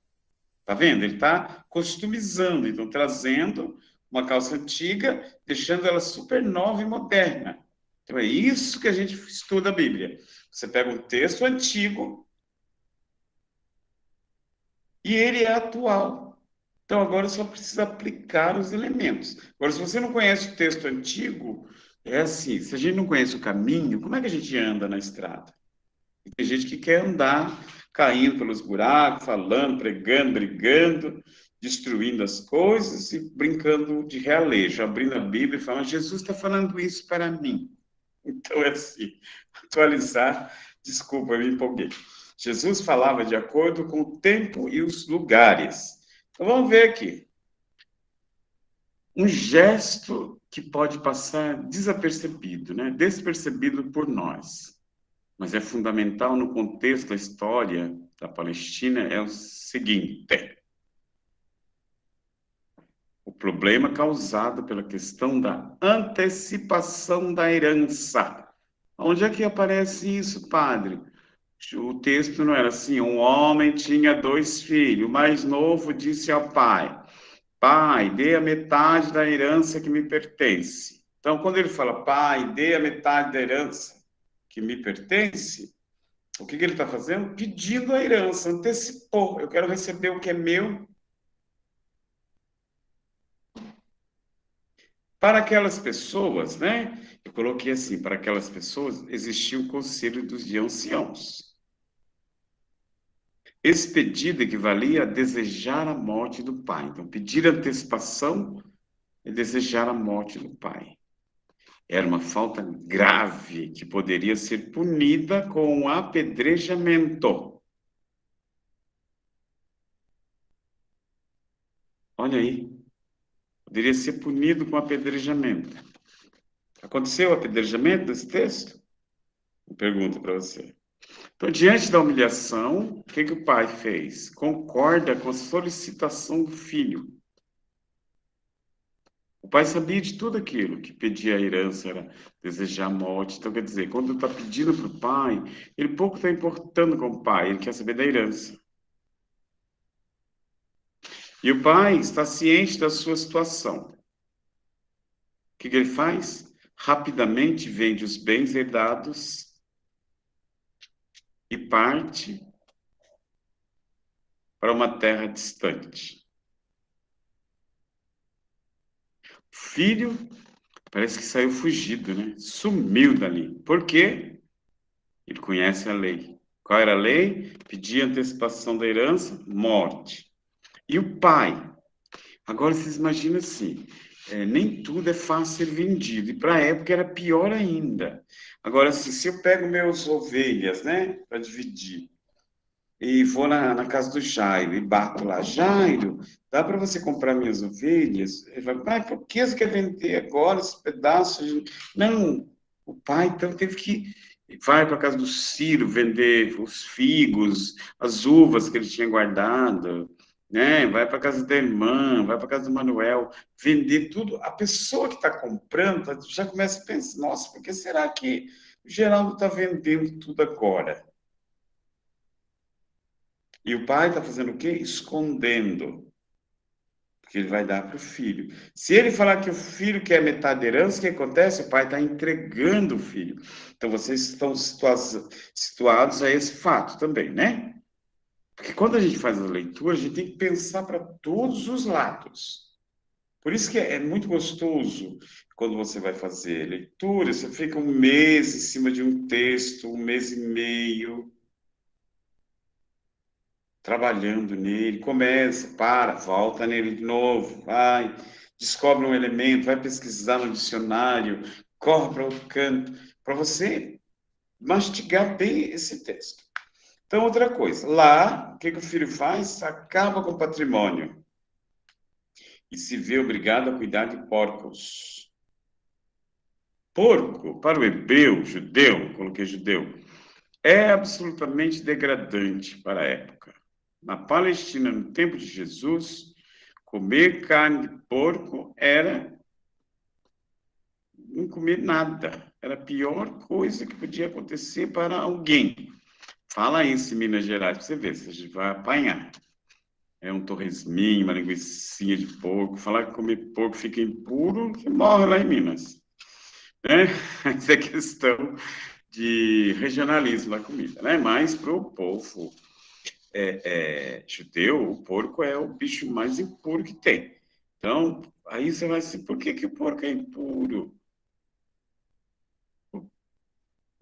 Tá vendo? Ele está customizando, então trazendo uma calça antiga, deixando ela super nova e moderna. Então é isso que a gente estuda a Bíblia. Você pega um texto antigo, e ele é atual. Então, agora só precisa aplicar os elementos. Agora, se você não conhece o texto antigo, é assim, se a gente não conhece o caminho, como é que a gente anda na estrada? Tem gente que quer andar caindo pelos buracos, falando, pregando, brigando, destruindo as coisas e brincando de realejo, abrindo a Bíblia e falando, Jesus está falando isso para mim. Então, é assim, atualizar, desculpa, eu me empolguei. Jesus falava de acordo com o tempo e os lugares. Então, vamos ver aqui. Um gesto que pode passar desapercebido, né? Despercebido por nós, mas é fundamental no contexto da história da Palestina, é o seguinte. problema causado pela questão da antecipação da herança. Onde é que aparece isso, padre? O texto não era assim: um homem tinha 2 filhos, o mais novo disse ao pai: pai, dê a metade da herança que me pertence. Então, quando ele fala, pai, dê a metade da herança que me pertence, o que ele está fazendo? Pedindo a herança, antecipou. Eu quero receber o que é meu. Para aquelas pessoas, né? Eu coloquei assim, para aquelas pessoas existia o conselho dos anciãos. Esse pedido equivalia a desejar a morte do pai. Então, pedir antecipação é desejar a morte do pai. Era uma falta grave que poderia ser punida com apedrejamento. Olha aí. Poderia ser punido com apedrejamento. Aconteceu o apedrejamento nesse texto? Pergunta para você. Então, diante da humilhação, o que o pai fez? Concorda com a solicitação do filho. O pai sabia de tudo aquilo, que pedir a herança era desejar a morte. Então, quer dizer, quando está pedindo para o pai, ele pouco está importando com o pai, ele quer saber da herança. E o pai está ciente da sua situação. O que ele faz? Rapidamente vende os bens herdados e parte para uma terra distante. O filho parece que saiu fugido, né? Sumiu dali. Por quê? Ele conhece a lei. Qual era a lei? Pedir antecipação da herança, morte. E o pai? Agora vocês imaginam assim, nem tudo é fácil ser vendido. E para a época era pior ainda. Agora, assim, se eu pego meus ovelhas, né, para dividir, e vou na casa do Jairo e bato lá, Jairo, dá para você comprar minhas ovelhas? Ele fala, pai, por que você quer vender agora esse pedaço? Não, o pai então teve que vai para a casa do Ciro vender os figos, as uvas que ele tinha guardado, né? Vai para a casa da irmã, vai para a casa do Manuel, vender tudo. A pessoa que está comprando já começa a pensar, nossa, por que será que o Geraldo está vendendo tudo agora? E o pai está fazendo o quê? Escondendo. Porque ele vai dar para o filho. Se ele falar que o filho quer metade da herança, o que acontece? O pai está entregando o filho. Então, vocês estão situados a esse fato também, né? Porque quando a gente faz a leitura, a gente tem que pensar para todos os lados. Por isso que é muito gostoso quando você vai fazer leitura, você fica um mês em cima de um texto, um mês e meio, trabalhando nele, começa, volta nele de novo, vai, descobre um elemento, vai pesquisar no dicionário, corre para outro canto, para você mastigar bem esse texto. Então, outra coisa, lá, o que o filho faz? Acaba com o patrimônio e se vê obrigado a cuidar de porcos. Porco, para o hebreu, judeu, coloquei judeu, é absolutamente degradante para a época. Na Palestina, no tempo de Jesus, comer carne de porco era não comer nada. Era a pior coisa que podia acontecer para alguém. Fala isso em Minas Gerais para você ver, você vai apanhar. É um torresminho, uma linguicinha de porco. Falar que comer porco fica impuro, você morre lá em Minas. Né? Essa é questão de regionalismo da comida, né? Mas para o povo judeu, o porco é o bicho mais impuro que tem. Então, aí você vai assim, por que o porco é impuro? O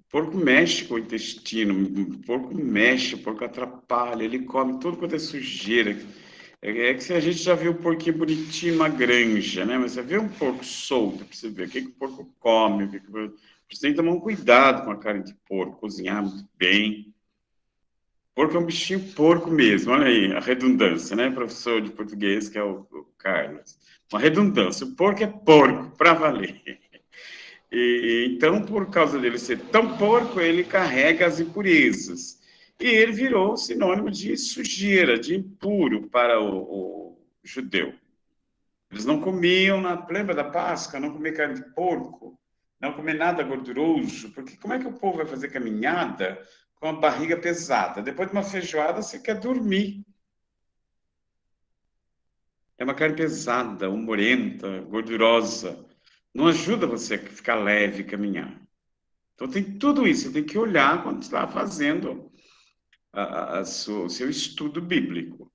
porco mexe com o intestino, o porco atrapalha, ele come tudo quanto é sujeira. É que a gente já viu o porquinho bonitinho numa granja, né? Mas você vê um porco solto, para você ver o que o porco come, você tem que tomar um cuidado com a carne de porco, cozinhar muito bem. Porco é um bichinho porco mesmo, olha aí, a redundância, né, professor de português, que é o Carlos. Uma redundância, o porco é porco, para valer. Então, por causa dele ser tão porco, ele carrega as impurezas. E ele virou sinônimo de sujeira, de impuro para o judeu. Eles não comiam, lembra da Páscoa? Não comer carne de porco, não comer nada gorduroso, porque como é que o povo vai fazer caminhada com a barriga pesada? Depois de uma feijoada, você quer dormir. É uma carne pesada, humorenta, gordurosa. Não ajuda você a ficar leve e caminhar. Então tem tudo isso, você tem que olhar quando está fazendo o seu estudo bíblico.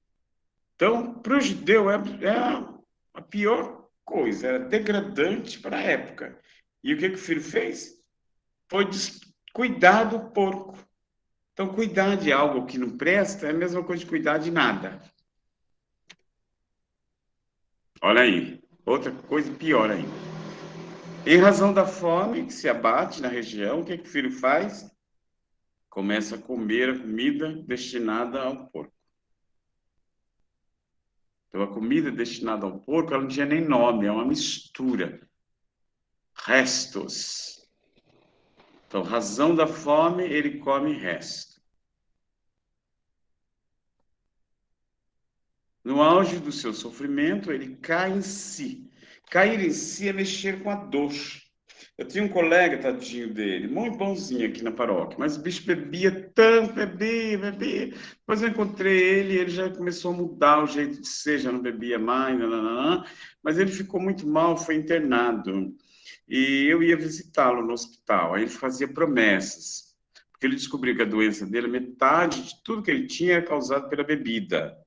Então, para o judeu é a pior coisa, era degradante para a época. E o que o filho fez? Foi cuidar do porco. Então, cuidar de algo que não presta é a mesma coisa de cuidar de nada. Olha aí, outra coisa pior ainda. Em razão da fome que se abate na região, o que o filho faz? Começa a comer a comida destinada ao porco. Então, a comida destinada ao porco, ela não tinha nem nome, é uma mistura. Restos. Então, razão da fome, ele come resto. No auge do seu sofrimento, ele cai em si. Cair em si é mexer com a dor. Eu tinha um colega, tadinho dele, muito bonzinho aqui na paróquia, mas o bicho bebia tanto, bebia. Depois eu encontrei ele e ele já começou a mudar o jeito de ser, já não bebia mais, mas ele ficou muito mal, foi internado. E eu ia visitá-lo no hospital, aí ele fazia promessas, porque ele descobriu que a doença dele, metade de tudo que ele tinha era causado pela bebida.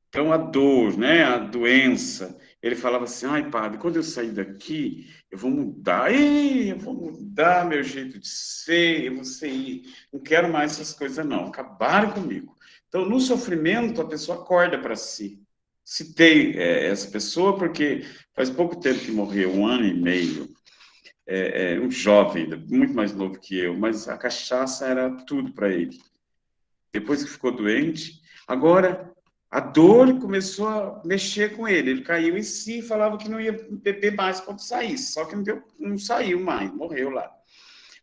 Então, a dor, né, a doença, ele falava assim, ai, padre, quando eu sair daqui, eu vou mudar, eu vou mudar meu jeito de ser, eu vou ser, não quero mais essas coisas, não, acabaram comigo. Então, no sofrimento, a pessoa acorda para si. Citei essa pessoa porque faz pouco tempo que morreu, 1 ano e meio, um jovem, muito mais novo que eu, mas a cachaça era tudo para ele. Depois que ficou doente, agora a dor começou a mexer com ele. Ele caiu em si e falava que não ia beber mais quando saísse. Só que não saiu mais, morreu lá.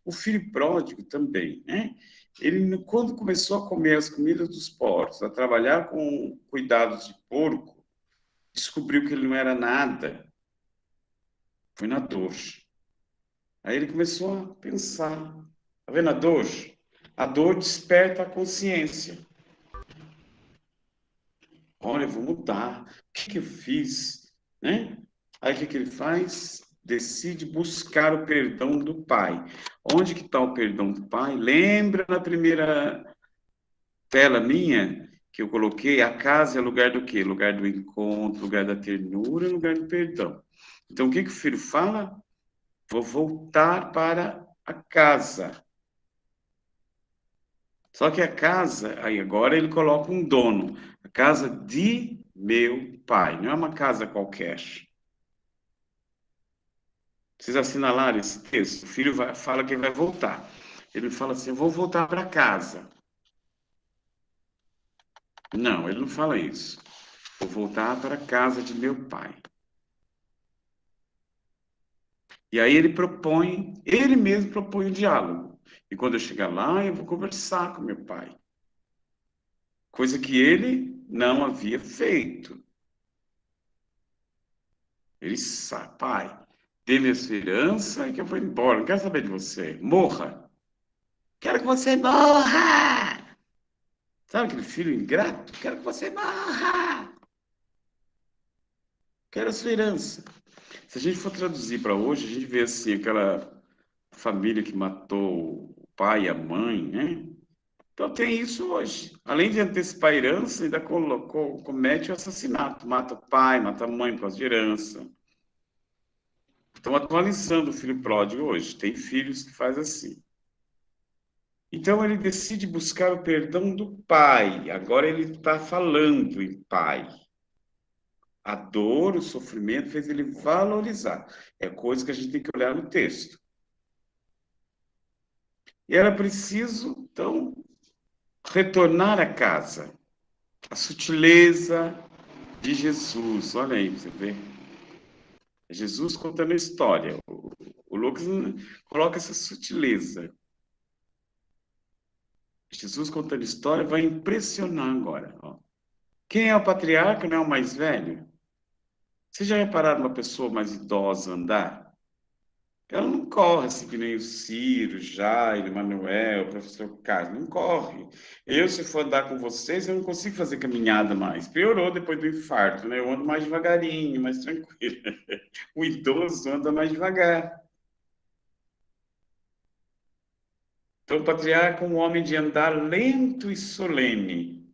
O filho pródigo também, né? Ele, quando começou a comer as comidas dos porcos, a trabalhar com cuidados de porco, descobriu que ele não era nada. Foi na dor. Aí ele começou a pensar. Tá vendo a dor? A dor desperta a consciência. Olha, eu vou mudar. O que eu fiz? Né? Aí o que ele faz? Decide buscar o perdão do pai. Onde que está o perdão do pai? Lembra na primeira tela minha que eu coloquei? A casa é lugar do quê? Lugar do encontro, lugar da ternura, lugar do perdão. Então o que o filho fala? Vou voltar para a casa. Só que a casa, aí agora ele coloca um dono. A casa de meu pai. Não é uma casa qualquer. Vocês assinalaram esse texto? O filho fala que vai voltar. Ele fala assim, eu vou voltar para casa. Não, ele não fala isso. Vou voltar para a casa de meu pai. E aí ele mesmo propõe o diálogo. E quando eu chegar lá, eu vou conversar com meu pai. Coisa que ele não havia feito. Ele sabe, pai, dê-me a sua herança e que eu vou embora. Não quero saber de você. Morra. Quero que você morra. Sabe aquele filho ingrato? Quero que você morra. Quero a sua herança. Se a gente for traduzir para hoje, a gente vê assim, aquela família que matou o pai e a mãe, né? Então tem isso hoje. Além de antecipar a herança, ainda comete o assassinato. Mata o pai, mata a mãe por causa de herança. Estão atualizando o filho pródigo hoje. Tem filhos que fazem assim. Então ele decide buscar o perdão do pai. Agora ele está falando em pai. A dor, o sofrimento fez ele valorizar. É coisa que a gente tem que olhar no texto. E era preciso, então, retornar à casa. A sutileza de Jesus. Olha aí, você vê. É Jesus contando a história. O Lucas coloca essa sutileza. Jesus contando a história vai impressionar agora. Ó. Quem é o patriarca, não é o mais velho? Vocês já repararam uma pessoa mais idosa andar? Ela não corre assim que nem o Ciro, Jairo, Manuel, o professor Carlos, não corre. Eu, se for andar com vocês, eu não consigo fazer caminhada mais. Piorou depois do infarto, né? Eu ando mais devagarinho, mais tranquilo. O idoso anda mais devagar. Então, o patriarca é um homem de andar lento e solene.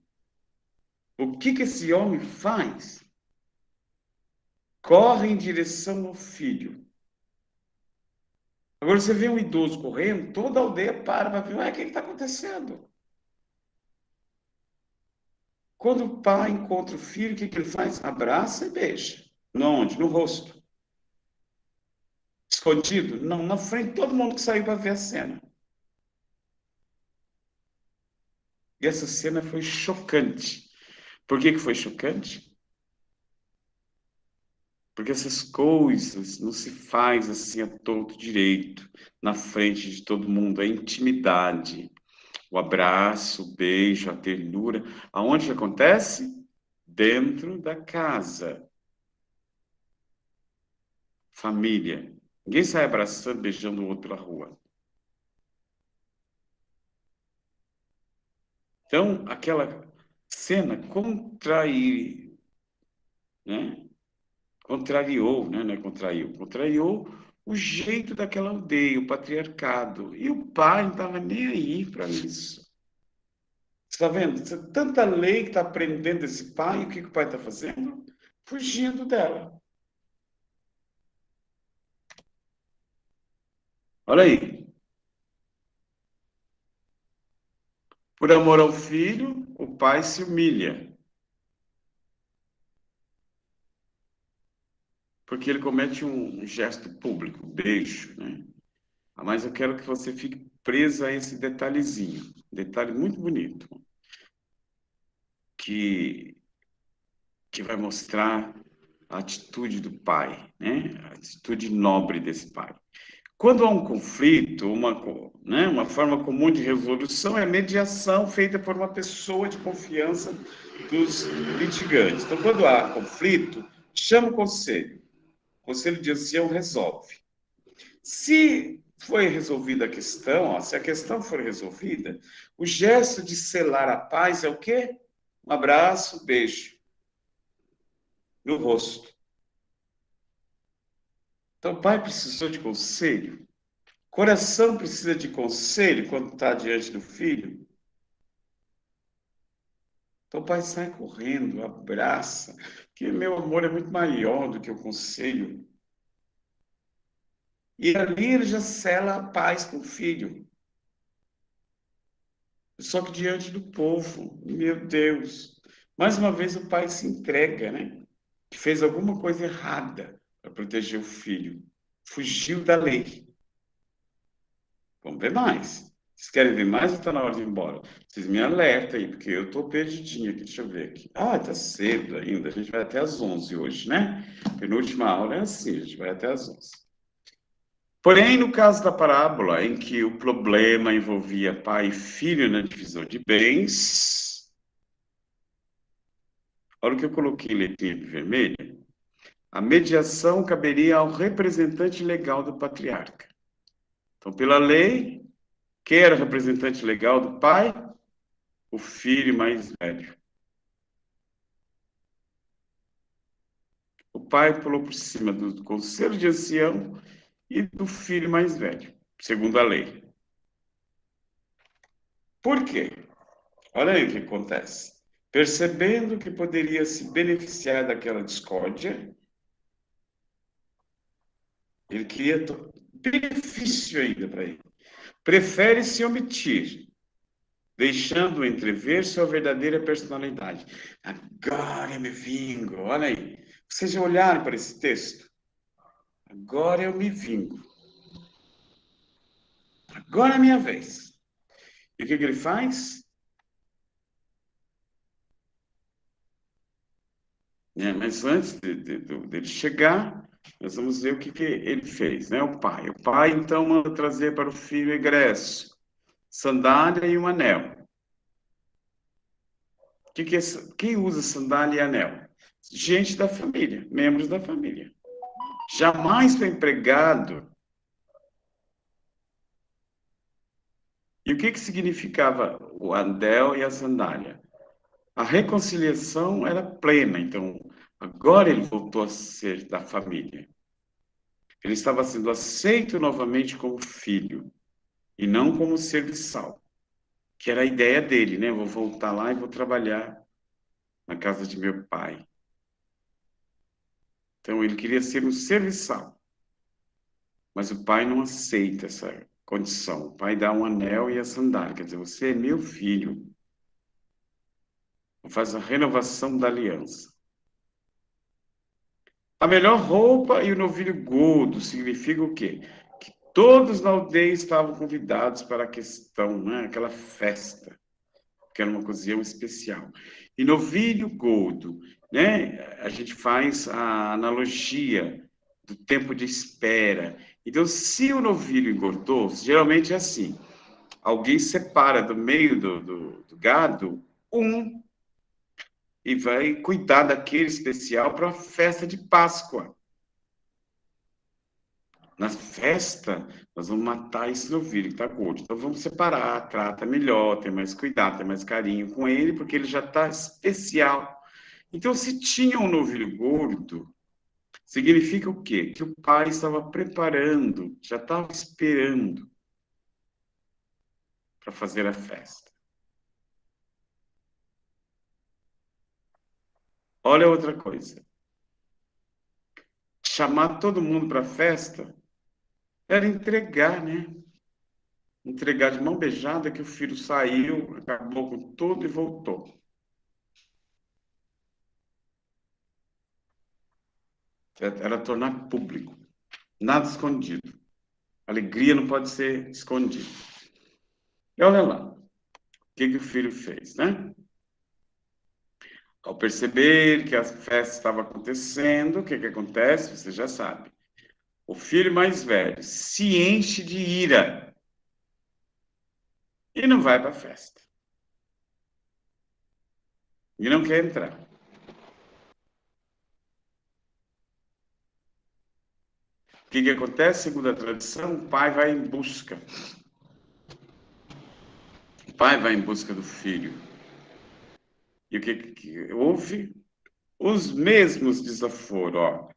O que esse homem faz? Corre em direção ao filho. Agora, você vê um idoso correndo, toda a aldeia para ver, o que está acontecendo? Quando o pai encontra o filho, o que ele faz? Abraça e beija. Onde? No rosto. Escondido? Não, na frente de todo mundo que saiu para ver a cena. E essa cena foi chocante. Por que foi chocante? Porque essas coisas não se faz assim a todo direito, na frente de todo mundo. A intimidade, o abraço, o beijo, a ternura. Aonde acontece? Dentro da casa. Família. Ninguém sai abraçando, beijando o outro pela rua. Então, aquela cena contrariou, né? Contrariou, né? Não é contraiu. Contrariou o jeito daquela aldeia, o patriarcado. E o pai não estava nem aí para isso. Você está vendo? Tanta lei que está prendendo esse pai, e o que o pai está fazendo? Fugindo dela. Olha aí. Por amor ao filho, o pai se humilha. Porque ele comete um gesto público, beijo, né? Mas eu quero que você fique presa a esse detalhezinho. Detalhe muito bonito. Que vai mostrar a atitude do pai, né? A atitude nobre desse pai. Quando há um conflito, uma forma comum de resolução é a mediação feita por uma pessoa de confiança dos litigantes. Então, quando há conflito, chama o conselho. O conselho de ancião resolve. Se foi resolvida a questão, se a questão for resolvida, o gesto de selar a paz é o quê? Um abraço, beijo no rosto. Então, o pai precisou de conselho. Coração precisa de conselho quando está diante do filho. Então, o pai sai correndo, abraça, que meu amor é muito maior do que o conselho. E ali ele já sela a paz com o filho. Só que diante do povo, meu Deus. Mais uma vez o pai se entrega, né? Que fez alguma coisa errada para proteger o filho. Fugiu da lei. Vamos ver mais. Vocês querem ver mais ou está na hora de ir embora? Vocês me alertam aí, porque eu estou perdidinho aqui. Deixa eu ver aqui. Está cedo ainda. A gente vai até às 11 hoje, né? Penúltima aula é assim, a gente vai até às 11. Porém, no caso da parábola, em que o problema envolvia pai e filho na divisão de bens, olha o que eu coloquei em letrinha vermelha, a mediação caberia ao representante legal do patriarca. Então, pela lei, quem era o representante legal do pai? O filho mais velho. O pai pulou por cima do conselho de ancião e do filho mais velho, segundo a lei. Por quê? Olha aí o que acontece. Percebendo que poderia se beneficiar daquela discórdia, ele queria benefício ainda para ele. Prefere se omitir, deixando entrever sua verdadeira personalidade. Agora eu me vingo. Olha aí. Vocês já olharam para esse texto? Agora eu me vingo. Agora é minha vez. E o que ele faz? Mas antes dele chegar, nós vamos ver o que ele fez, né? O pai. O pai, então, manda trazer para o filho egresso sandália e um anel. Quem usa sandália e anel? gente da família, membros da família. Jamais foi empregado. E o que significava o anel e a sandália? A reconciliação era plena, então agora ele voltou a ser da família. Ele estava sendo aceito novamente como filho e não como serviçal, que era a ideia dele, né? Vou voltar lá e vou trabalhar na casa de meu pai. Então ele queria ser um serviçal, mas o pai não aceita essa condição. O pai dá um anel e a sandália, quer dizer, você é meu filho. Faz a renovação da aliança. A melhor roupa e o novilho gordo significa o quê? Que todos na aldeia estavam convidados para a questão, né? Aquela festa, que era uma ocasião especial. E novilho gordo, né? A gente faz a analogia do tempo de espera. Então, se o novilho engordou, geralmente é assim, alguém separa do meio do gado e vai cuidar daquele especial para a festa de Páscoa. Na festa, nós vamos matar esse novilho que está gordo. Então, vamos separar, trata melhor, tem mais cuidado, tem mais carinho com ele, porque ele já está especial. Então, se tinha um novilho gordo, significa o quê? Que o pai estava preparando, já estava esperando para fazer a festa. Olha outra coisa. Chamar todo mundo para a festa era entregar, né? Entregar de mão beijada que o filho saiu, acabou com tudo e voltou. Era tornar público. Nada escondido. Alegria não pode ser escondida. E olha lá. O que o filho fez, né? Ao perceber que a festa estava acontecendo, o que acontece? Você já sabe. O filho mais velho se enche de ira e não vai para a festa. E não quer entrar. O que acontece? Segundo a tradição, o pai vai em busca. O pai vai em busca do filho. E o que houve? Os mesmos desaforos, ó.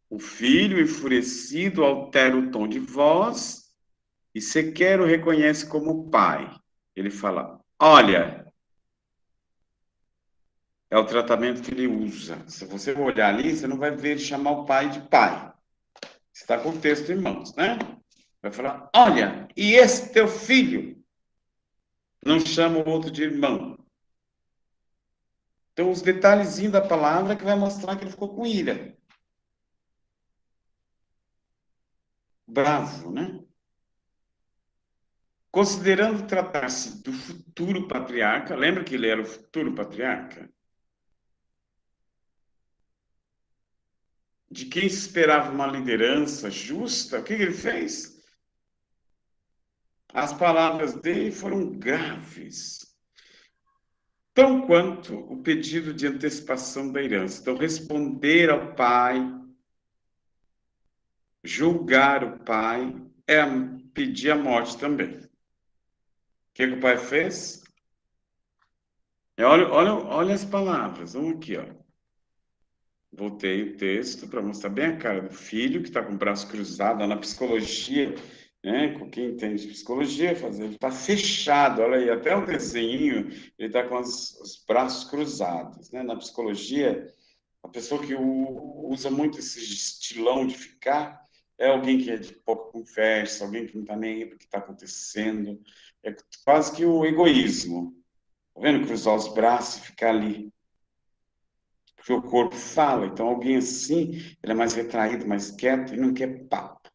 O filho, enfurecido, altera o tom de voz e sequer o reconhece como pai. Ele fala, olha, é o tratamento que ele usa. Se você olhar ali, você não vai ver ele chamar o pai de pai. Está com o texto em mãos, né? Vai falar, olha, e esse teu filho? Não chama o outro de irmão. Então, os detalhezinhos da palavra que vai mostrar que ele ficou com ira. Bravo, né? Considerando tratar-se do futuro patriarca, lembra que ele era o futuro patriarca? De quem se esperava uma liderança justa, o que ele fez? As palavras dele foram graves, tão quanto o pedido de antecipação da herança. Então, responder ao pai, julgar o pai, é pedir a morte também. O que o pai fez? Olha as palavras, vamos aqui, ó. Voltei o texto para mostrar bem a cara do filho, que está com o braço cruzado. Na psicologia, né, com quem entende psicologia, ele está fechado, olha aí, até o desenho, ele está com os braços cruzados. Né? Na psicologia, a pessoa que usa muito esse estilão de ficar é alguém que é de pouca conversa, alguém que não está nem aí para o que está acontecendo. É quase que o egoísmo. Tá vendo? Cruzar os braços e ficar ali. Porque o corpo fala. Então, alguém assim, ele é mais retraído, mais quieto e não quer papo.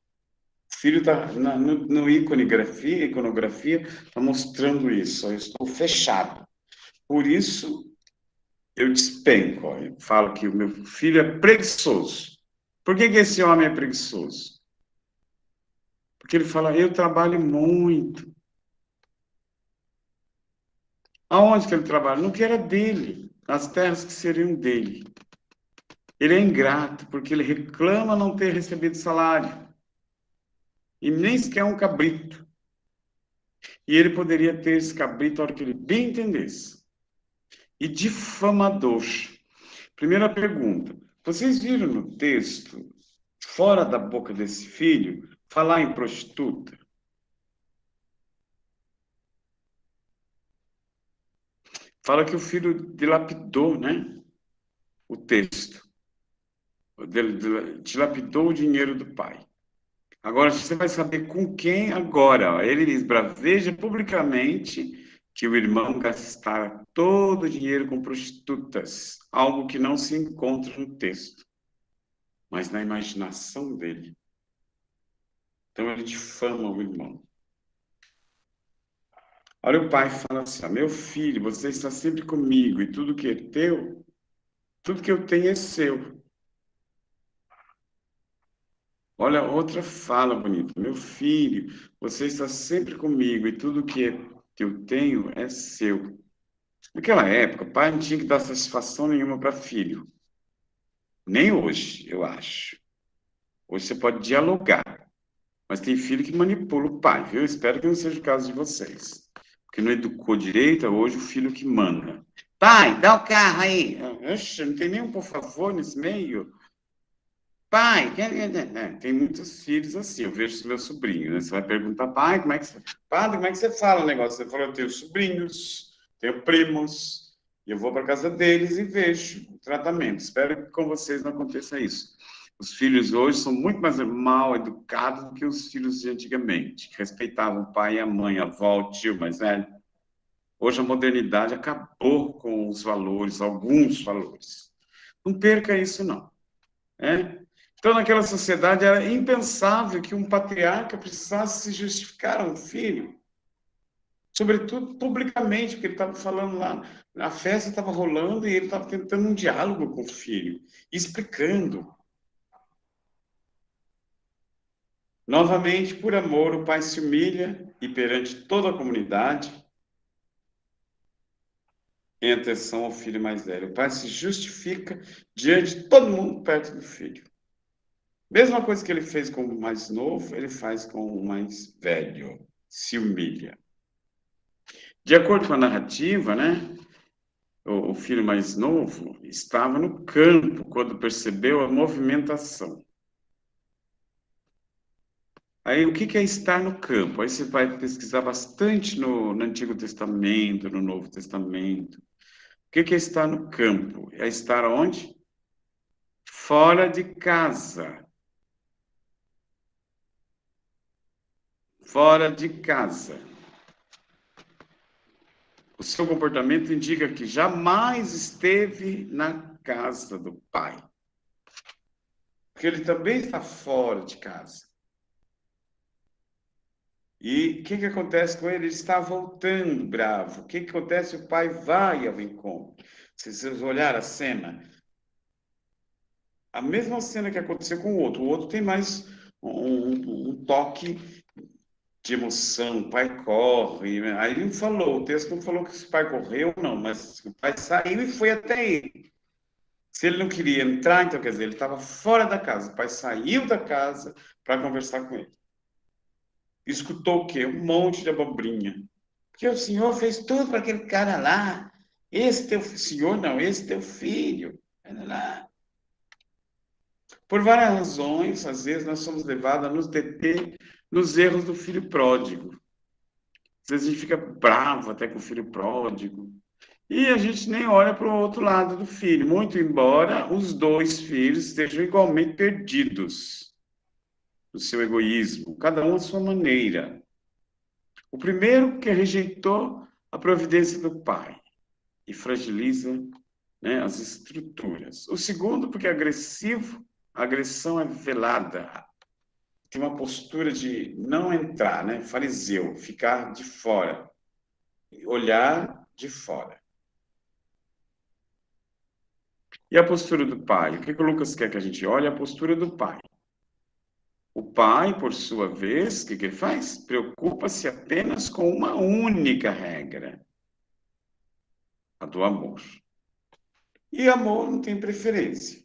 O filho está no iconografia, está mostrando isso. Eu estou fechado. Por isso, eu despenco. Eu falo que o meu filho é preguiçoso. Por que esse homem é preguiçoso? Porque ele fala, eu trabalho muito. Aonde que ele trabalha? No que era dele. Nas terras que seriam dele. Ele é ingrato porque ele reclama não ter recebido salário. E nem sequer um cabrito. E ele poderia ter esse cabrito a hora que ele bem entendesse. E difamador. Primeira pergunta. Vocês viram no texto, fora da boca desse filho, falar em prostituta? Fala que o filho dilapidou, né? O texto. Dilapidou o dinheiro do pai. Agora, você vai saber com quem agora. Ele esbraveja publicamente que o irmão gastara todo o dinheiro com prostitutas, algo que não se encontra no texto, mas na imaginação dele. Então, ele difama o irmão. Olha, o pai fala assim, meu filho, você está sempre comigo, e tudo que é teu, tudo que eu tenho é seu. Olha, outra fala bonita. Meu filho, você está sempre comigo e tudo que eu tenho é seu. Naquela época, pai não tinha que dar satisfação nenhuma para filho. Nem hoje, eu acho. Hoje você pode dialogar. Mas tem filho que manipula o pai, viu? Eu espero que não seja o caso de vocês. Porque não educou direito, hoje o filho que manda. Pai, dá o carro aí. Oxe, não tem nenhum por favor nesse meio. Pai, tem muitos filhos assim, eu vejo meu sobrinho, né? Você vai perguntar, padre, como é que você fala o negócio? Você fala, eu tenho sobrinhos, tenho primos, e eu vou para casa deles e vejo o tratamento. Espero que com vocês não aconteça isso. Os filhos hoje são muito mais mal educados do que os filhos de antigamente, que respeitavam o pai e a mãe, a avó, o tio mais velho. Hoje a modernidade acabou com os valores, alguns valores. Não perca isso, não. Então, naquela sociedade, era impensável que um patriarca precisasse se justificar a um filho. Sobretudo publicamente, porque ele estava falando lá, a festa estava rolando e ele estava tentando um diálogo com o filho, explicando. Novamente, por amor, o pai se humilha e perante toda a comunidade, em atenção ao filho mais velho. O pai se justifica diante de todo mundo perto do filho. Mesma coisa que ele fez com o mais novo, ele faz com o mais velho. Se humilha. De acordo com a narrativa, né? O filho mais novo estava no campo quando percebeu a movimentação. Aí, o que é estar no campo? Aí você vai pesquisar bastante no Antigo Testamento, no Novo Testamento. O que é estar no campo? É estar onde? Fora de casa. Fora de casa. O seu comportamento indica que jamais esteve na casa do pai. Porque ele também está fora de casa. E o que acontece com ele? Ele está voltando bravo. O que acontece? O pai vai ao encontro. Se vocês olharem a cena, a mesma cena que aconteceu com o outro tem mais um toque de emoção, o pai corre, aí ele não falou, o texto não falou que esse pai correu, não, mas o pai saiu e foi até ele. Se ele não queria entrar, então, quer dizer, ele estava fora da casa, o pai saiu da casa para conversar com ele. Escutou o quê? Um monte de abobrinha. Porque o senhor fez tudo para aquele cara lá, esse teu senhor, não, esse teu filho, lá. Por várias razões, às vezes nós somos levados a nos deter nos erros do filho pródigo. Às vezes a gente fica bravo até com o filho pródigo. E a gente nem olha para o outro lado do filho, muito embora os dois filhos estejam igualmente perdidos no seu egoísmo, cada um à sua maneira. O primeiro que rejeitou a providência do pai e fragiliza, né, as estruturas. O segundo porque é agressivo, a agressão é velada. Tem uma postura de não entrar, né? Fariseu, ficar de fora, olhar de fora. E a postura do pai? O que o Lucas quer que a gente olhe? A postura do pai. O pai, por sua vez, o que ele faz? Preocupa-se apenas com uma única regra, a do amor. E amor não tem preferência.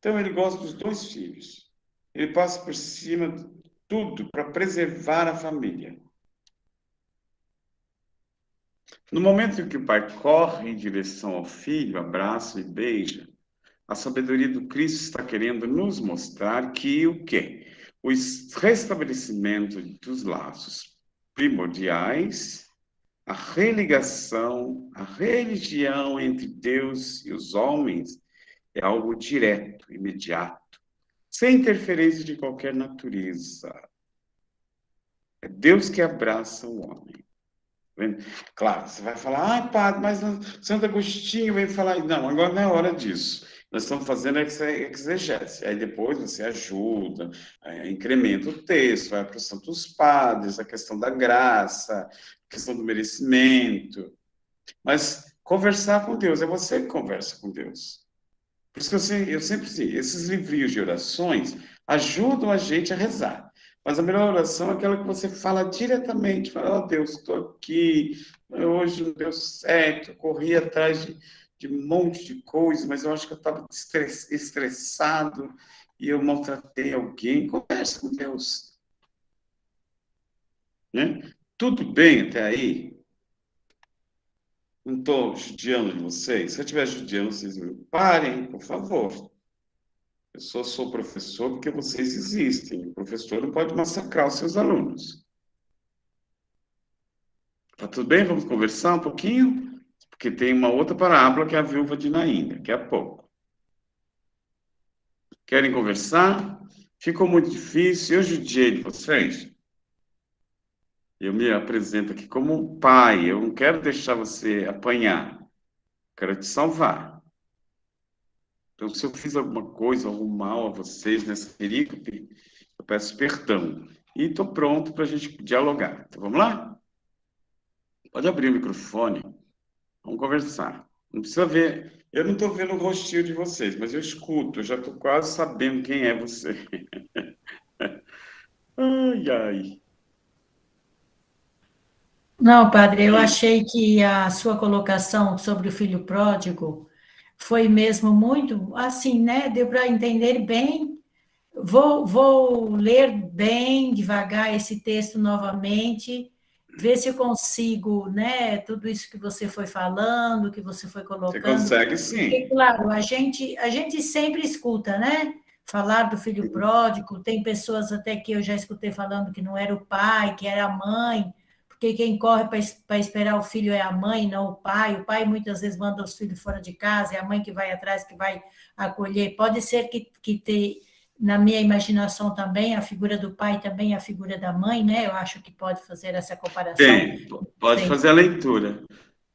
Então, ele gosta dos 2 filhos. Ele passa por cima de tudo para preservar a família. No momento em que o pai corre em direção ao filho, abraça e beija, a sabedoria do Cristo está querendo nos mostrar que o quê? O restabelecimento dos laços primordiais, a religação, a religião entre Deus e os homens é algo direto, imediato, sem interferência de qualquer natureza. É Deus que abraça o homem. Claro, você vai falar, ai, padre, mas Santo Agostinho vem falar. Não, agora não é hora disso. Nós estamos fazendo exegese. Aí depois você ajuda, incrementa o texto, vai para os Santos Padres, a questão da graça, a questão do merecimento. Mas conversar com Deus, é você que conversa com Deus. Por isso que eu sempre digo, esses livrinhos de orações ajudam a gente a rezar. Mas a melhor oração é aquela que você fala diretamente. Fala, oh Deus, estou aqui, hoje não deu certo, eu corri atrás de um monte de coisa, mas eu acho que eu estava estressado e eu maltratei alguém. Conversa com Deus. Né? Tudo bem até aí? Não estou judiando de vocês. Se eu estiver judiando, vocês me parem, por favor. Eu só sou professor porque vocês existem. O professor não pode massacrar os seus alunos. Tá tudo bem? Vamos conversar um pouquinho? Porque tem uma outra parábola que é a viúva de Naim, daqui a pouco. Querem conversar? Ficou muito difícil. Eu judiei de vocês. Eu me apresento aqui como um pai. Eu não quero deixar você apanhar. Quero te salvar. Então, se eu fiz alguma coisa, algum mal a vocês nessa perícope, eu peço perdão. E estou pronto para a gente dialogar. Então, vamos lá? Pode abrir o microfone. Vamos conversar. Não precisa ver. Eu não estou vendo o rostinho de vocês, mas eu escuto. Eu já estou quase sabendo quem é você. Ai, ai. Não, padre, eu achei que a sua colocação sobre o filho pródigo foi mesmo muito assim, né? Deu para entender bem. Vou ler bem devagar esse texto novamente, ver se eu consigo, né? Tudo isso que você foi falando, que você foi Você colocando. consegue sim. Porque, claro, a gente sempre escuta, né? Falar do filho pródigo, tem pessoas até que eu já escutei falando que não era o pai, que era a mãe, porque quem corre para esperar o filho é a mãe, não o pai. O pai muitas vezes manda os filhos fora de casa, é a mãe que vai atrás, que vai acolher. Pode ser que na minha imaginação também, a figura do pai também é a figura da mãe, né? Eu acho que pode fazer essa comparação. Tem, pode fazer a leitura.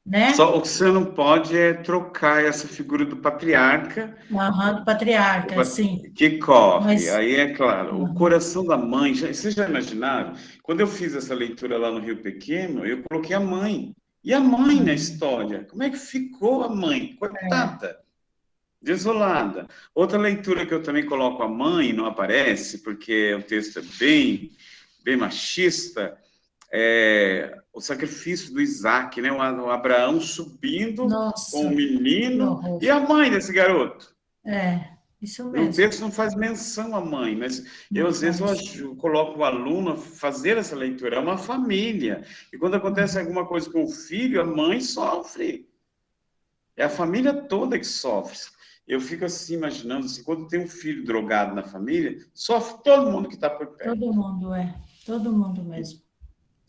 Né? Só o que você não pode é trocar essa figura do patriarca. Do patriarca, sim. Que corre. Mas... Aí é claro, o coração da mãe. Vocês já imaginaram? Quando eu fiz essa leitura lá no Rio Pequeno, eu coloquei a mãe. E a mãe na história? Como é que ficou a mãe? Coitada. Desolada. Outra leitura que eu também coloco a mãe, não aparece, porque o texto é bem machista, é o sacrifício do Isaac, né? O Abraão subindo com o menino e a mãe desse garoto. Isso mesmo. No texto não faz menção à mãe, mas eu, às vezes, eu coloco o aluno a fazer essa leitura. É uma família. E quando acontece alguma coisa com o filho, a mãe sofre. É a família toda que sofre. Eu fico assim, imaginando, assim, quando tem um filho drogado na família, sofre todo mundo que está por perto. Todo mundo mesmo.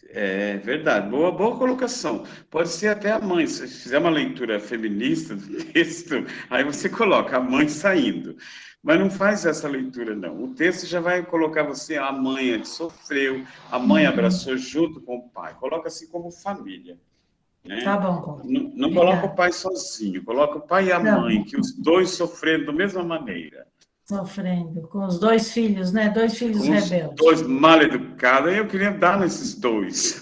É verdade, boa colocação. Pode ser até a mãe, se fizer uma leitura feminista do texto, aí você coloca a mãe saindo. Mas não faz essa leitura, não. O texto já vai colocar você, a mãe que sofreu, a mãe abraçou junto com o pai. Coloca assim como família. Né? Tá bom. Não coloca o pai sozinho, coloca o pai e a mãe, que os dois sofreram da mesma maneira. Sofrendo, com os 2 filhos, né? 2 filhos rebeldes. 2 mal educados, eu queria dar nesses 2.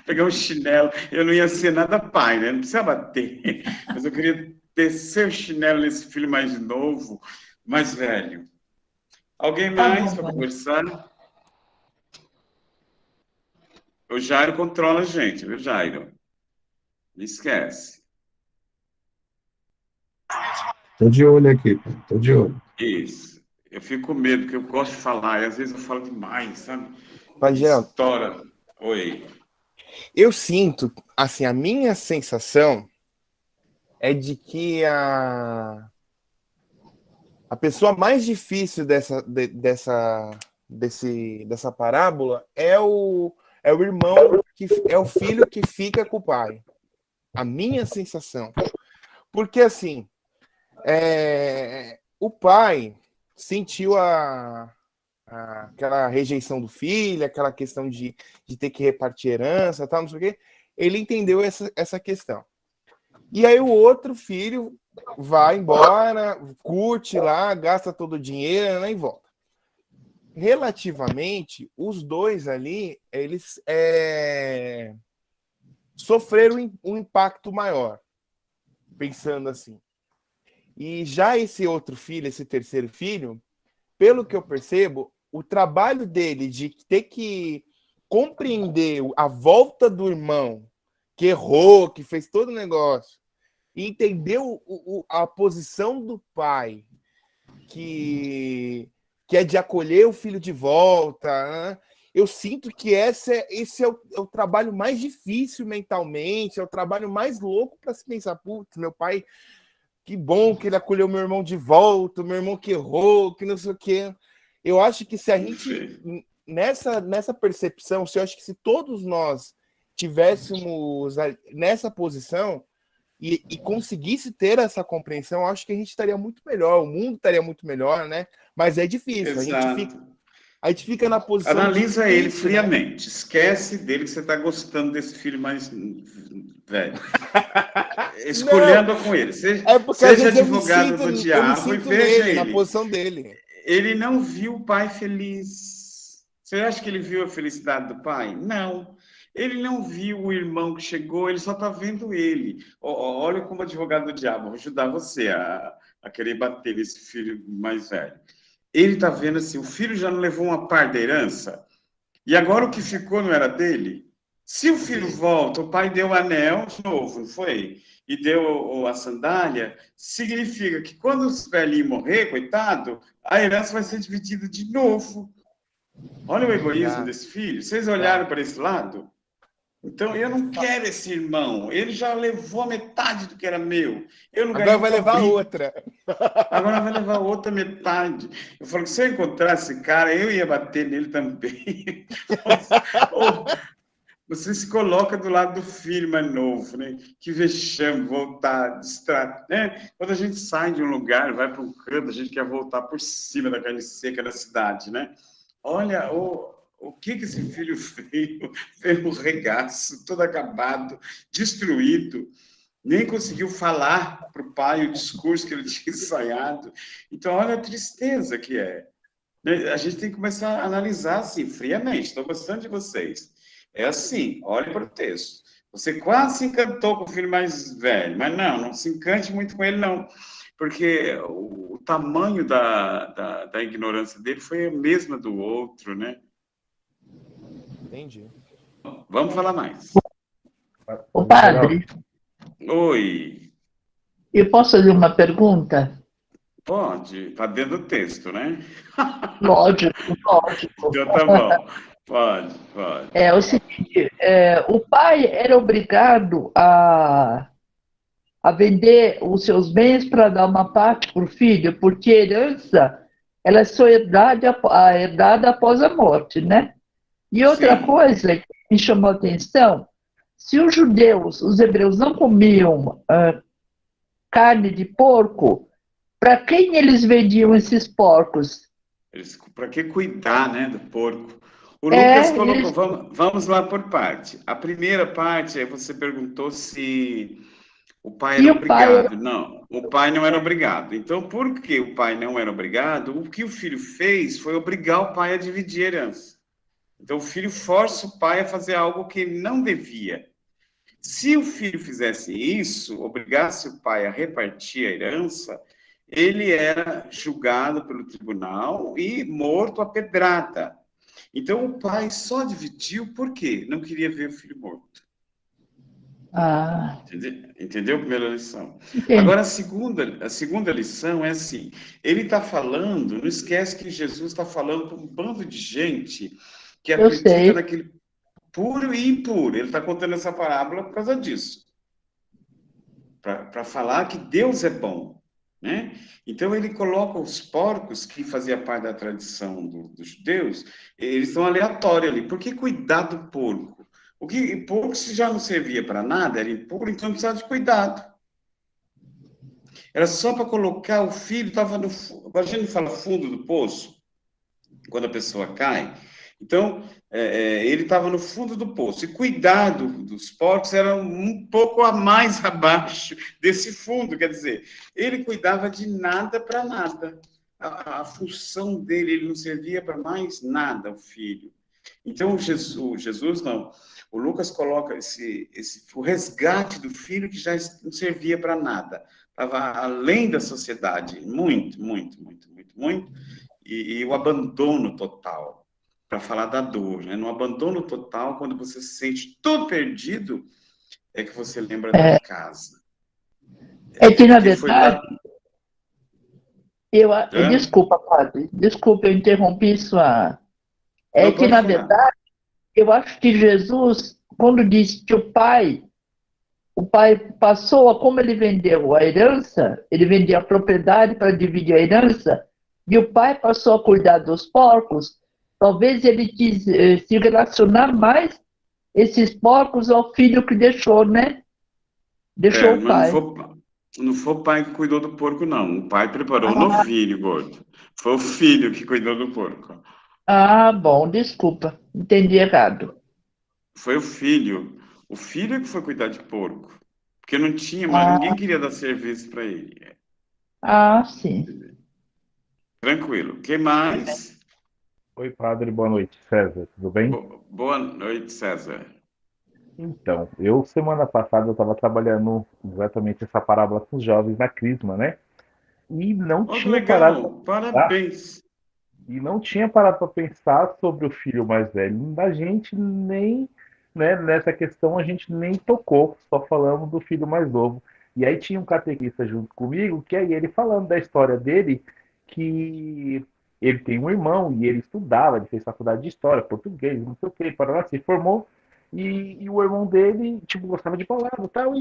Pegar um chinelo, eu não ia ser nada pai, né? Não precisa bater. Mas eu queria descer o chinelo nesse filho mais novo, mais velho. Alguém mais para conversar? O Jairo controla a gente, viu, Jairo? Não esquece. Tô de olho aqui, pai. Tô de olho. Isso. Eu fico com medo, porque eu gosto de falar, e às vezes eu falo demais, sabe? Pai Geraldo, Estoura. Oi. eu sinto, assim, a minha sensação é de que a pessoa mais difícil dessa parábola é o irmão, que é o filho que fica com o pai. A minha sensação. Porque, assim, o pai sentiu aquela rejeição do filho, aquela questão de ter que repartir herança, tal, não sei o quê. Ele entendeu essa questão. E aí o outro filho vai embora, curte lá, gasta todo o dinheiro, né, e volta. Relativamente, os dois ali, eles sofreram um impacto maior, pensando assim. E já esse outro filho, esse terceiro filho, pelo que eu percebo, o trabalho dele de ter que compreender a volta do irmão, que errou, que fez todo o negócio, e entender a posição do pai, que é de acolher o filho de volta, né? Eu sinto que esse é o trabalho mais difícil mentalmente, é o trabalho mais louco para se pensar, putz, meu pai, que bom que ele acolheu meu irmão de volta, meu irmão que errou, que não sei o quê. Eu acho que se a gente, nessa percepção, eu acho que se todos nós tivéssemos nessa posição e conseguisse ter essa compreensão, eu acho que a gente estaria muito melhor, o mundo estaria muito melhor, né? Mas é difícil, a gente fica na posição. Analisa ele friamente, né? Esquece dele que você está gostando desse filho mais velho. Escolhendo com ele. Seja advogado do diabo e veja ele. Na posição dele. Ele não viu o pai feliz. Você acha que ele viu a felicidade do pai? Não. Ele não viu o irmão que chegou, ele só está vendo ele. Olha como advogado do diabo, vou ajudar você a querer bater nesse filho mais velho. Ele está vendo assim, o filho já não levou uma parte da herança, e agora o que ficou não era dele? Se o filho volta, o pai deu o anel novo, não foi? E deu a sandália, significa que quando o velhinho morrer, coitado, a herança vai ser dividida de novo. Olha o egoísmo desse filho. Vocês olharam para esse lado? Então, eu não quero esse irmão. Ele já levou a metade do que era meu. Eu não Agora vai levar outra. Agora vai levar outra metade. Eu falo que se eu encontrasse esse cara, eu ia bater nele também. Você se coloca do lado do filho mais novo, né? Que vexame, voltar, distrair, né? Quando a gente sai de um lugar, vai para um canto, a gente quer voltar por cima da carne seca da cidade, né? Olha, o que esse filho fez um regaço, todo acabado, destruído, nem conseguiu falar para o pai o discurso que ele tinha ensaiado. Então, olha a tristeza que é. A gente tem que começar a analisar assim, friamente. Estou gostando de vocês. É assim, olhe para o texto. Você quase se encantou com o filho mais velho, mas não se encante muito com ele, não. Porque o tamanho da ignorância dele foi a mesma do outro, né? Entendi. Vamos falar mais. O padre, Oi. eu posso fazer uma pergunta? Pode, está dentro do texto, né? Lógico. Então tá bom. Pode. É o seguinte, o pai era obrigado a vender os seus bens para dar uma parte para o filho, porque a herança ela é só herdada após a morte, né? E outra coisa que me chamou a atenção, se os hebreus não comiam carne de porco, para quem eles vendiam esses porcos? Para que cuidar, né, do porco? O Lucas colocou, vamos lá por parte. A primeira parte, você perguntou se o pai era obrigado. Não, o pai não era obrigado. Então, por que o pai não era obrigado? O que o filho fez foi obrigar o pai a dividir a herança. Então, o filho força o pai a fazer algo que ele não devia. Se o filho fizesse isso, obrigasse o pai a repartir a herança, ele era julgado pelo tribunal e morto a pedrada. Então, o pai só dividiu por quê? Não queria ver o filho morto. Ah, Entendeu a primeira lição? entendi. Agora, a segunda lição é assim, ele está falando, não esquece que Jesus está falando para um bando de gente que Eu acredita sei. naquele puro e impuro. Ele está contando essa parábola por causa disso, para falar que Deus é bom, né? Então ele coloca os porcos, que fazia parte da tradição dos judeus, eles são aleatórios ali. Por que cuidar do porco? Porco se já não servia para nada, era impuro, então precisava de cuidado. Era só para colocar o filho, estava no. A gente fala fundo do poço, quando a pessoa cai. Então, ele estava no fundo do poço. E cuidado dos porcos era um pouco a mais abaixo desse fundo. Quer dizer, ele cuidava de nada para nada. A função dele, ele não servia para mais nada, o filho. Então, Jesus não. O Lucas coloca o resgate do filho que já não servia para nada. Estava além da sociedade. Muito, muito, muito, muito, muito. E o abandono total, para falar da dor, né? No abandono total, quando você se sente todo perdido, é que você lembra da casa. É que, na Porque foi lá... verdade, desculpa, padre, desculpa, eu interrompi sua... É Não que, pode na falar. verdade, eu acho que Jesus, quando disse que o pai passou, como ele vendeu a herança, ele vendia a propriedade para dividir a herança, e o pai passou a cuidar dos porcos, talvez ele quis se relacionar mais esses porcos ao filho que deixou, né? Deixou o pai. Não foi o pai que cuidou do porco, não. O pai preparou o novilho, gordo. Foi o filho que cuidou do porco. Ah, bom, desculpa, entendi errado. Foi o filho. O filho é que foi cuidar de porco. Porque não tinha mais, ninguém queria dar serviço para ele. Ah, sim. Tranquilo. O que mais? Oi, padre, boa noite, César, tudo bem? Boa noite, César. Então, semana passada, eu estava trabalhando exatamente essa parábola com os jovens na Crisma, né? E não tinha legal, parabéns. E não tinha parado para pensar sobre o filho mais velho da gente, nem, né, nessa questão a gente nem tocou, só falamos do filho mais novo. E aí tinha um catequista junto comigo, que aí ele falando da história dele, que ele tem um irmão e ele estudava, ele fez faculdade de história, português, não sei o que, para se formou, e o irmão dele, tipo, gostava de balada e tal,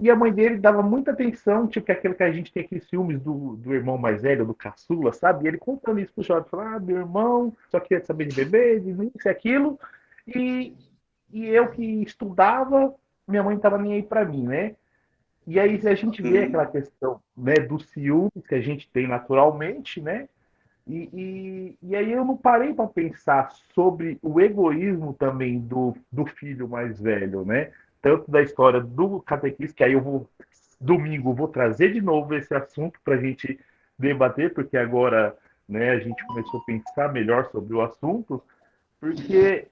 e a mãe dele dava muita atenção, tipo, aquilo que a gente tem aqueles ciúmes do irmão mais velho, do caçula, sabe? E ele contando isso pro jovem, falando, meu irmão só queria saber de beber, de isso e aquilo, e eu que estudava, minha mãe não tava nem aí para mim, né? E aí a gente vê aquela questão, né, dos ciúmes que a gente tem naturalmente, né? E aí eu não parei para pensar sobre o egoísmo também do filho mais velho, né? Tanto da história do catequista, que aí domingo, vou trazer de novo esse assunto para a gente debater, porque agora, né, a gente começou a pensar melhor sobre o assunto, porque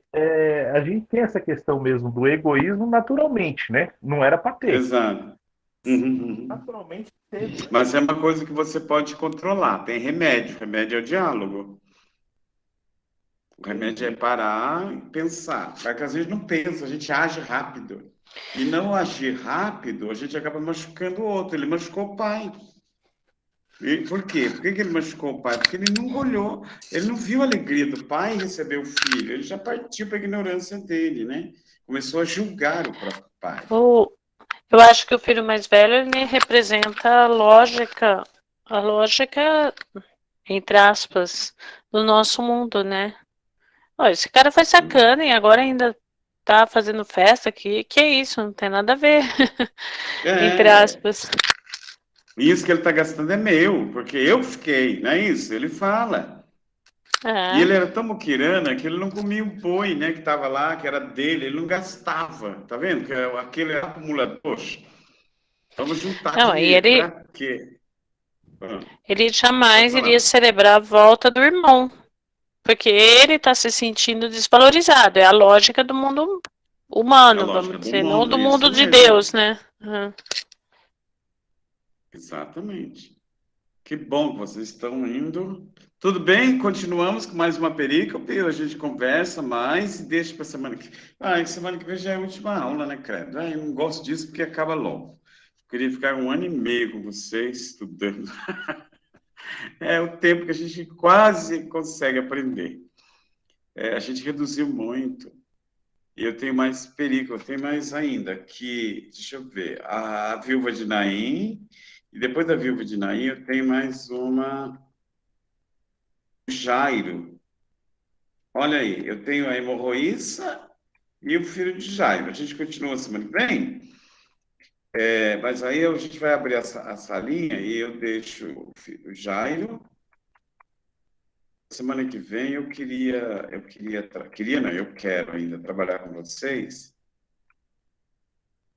a gente tem essa questão mesmo do egoísmo naturalmente, né? Não era para ter. Exato. Naturalmente teve. Mas é uma coisa que você pode controlar. Tem remédio. Remédio é o diálogo. O remédio é parar e pensar. Porque às vezes não pensa, a gente age rápido. E não agir rápido, a gente acaba machucando o outro. Ele machucou o pai. E por quê? Por que ele machucou o pai? Porque ele não olhou, ele não viu a alegria do pai em receber o filho. Ele já partiu para a ignorância dele, né? Começou a julgar o próprio pai. Eu acho que o filho mais velho, ele representa a lógica, entre aspas, do nosso mundo, né? Olha, esse cara foi sacana e agora ainda tá fazendo festa aqui. Que é isso? Não tem nada a ver. Entre aspas. Isso que ele tá gastando é meu, porque eu fiquei, não é isso? Ele fala. E ele era tão muquirana que ele não comia o boi, né, que estava lá, que era dele, ele não gastava, tá vendo? Que aquele era acumulador. Vamos juntar Não, dinheiro, e ele, pra quê? ele jamais iria celebrar a volta do irmão, porque ele está se sentindo desvalorizado, é a lógica do mundo humano, vamos dizer, não do mundo de Deus, né? Exatamente. Que bom que vocês estão indo Tudo bem? Continuamos com mais uma perícope. A gente conversa mais e deixa para semana que vem. Semana que vem já é a última aula, né, credo? Eu não gosto disso porque acaba logo. Eu queria ficar 1 ano e meio com vocês estudando. É o tempo que a gente quase consegue aprender. A gente reduziu muito. E eu tenho mais perícope, eu tenho mais ainda, que, deixa eu ver, a viúva de Naim, e depois da viúva de Naim eu tenho mais uma, Jairo. Olha aí, eu tenho a hemorroíça e o filho de Jairo. A gente continua semana que vem, mas aí a gente vai abrir a salinha e eu deixo o Jairo. Semana que vem eu quero ainda trabalhar com vocês.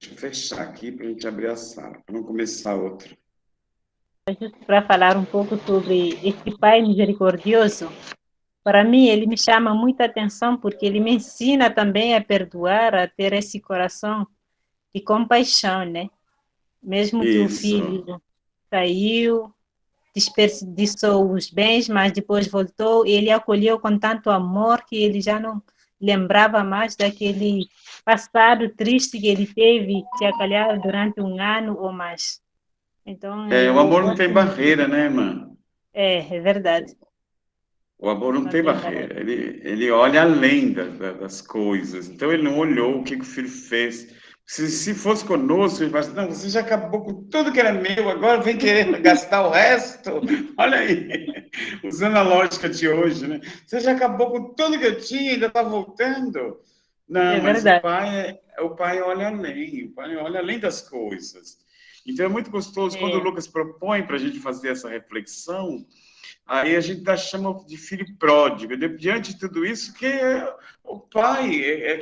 Deixa eu fechar aqui para a gente abrir a sala, para não começar outra. Para falar um pouco sobre esse Pai misericordioso, para mim ele me chama muita atenção porque ele me ensina também a perdoar, a ter esse coração de compaixão, né? Mesmo que o filho saiu, desperdiçou os bens, mas depois voltou, ele acolheu com tanto amor que ele já não lembrava mais daquele passado triste que ele teve, se calhar durante 1 ano ou mais. Então, o amor não tem barreira, né, irmã? É verdade. O amor não tem barreira, ele olha além das coisas. Então, ele não olhou o que o filho fez. Se fosse conosco, ele fala assim, não, você já acabou com tudo que era meu, agora vem querendo gastar o resto. Olha aí, usando a lógica de hoje, né? Você já acabou com tudo que eu tinha, ainda está voltando. Não, mas o pai olha além das coisas. Então, é muito gostoso, quando o Lucas propõe para a gente fazer essa reflexão, aí a gente chama de filho pródigo. Diante de tudo isso, o pai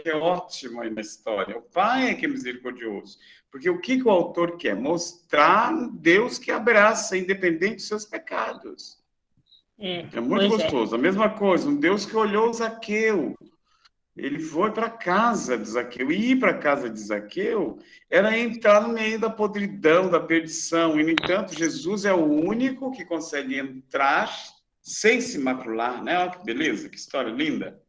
que é ótimo aí na história. O pai é que é misericordioso. Porque o que o autor quer? Mostrar um Deus que abraça, independente dos seus pecados. É muito gostoso. A mesma coisa, um Deus que olhou Zaqueu. Ele foi para a casa de Zaqueu. E ir para a casa de Zaqueu era entrar no meio da podridão, da perdição. E, no entanto, Jesus é o único que consegue entrar sem se macular, né? Olha que beleza, que história linda.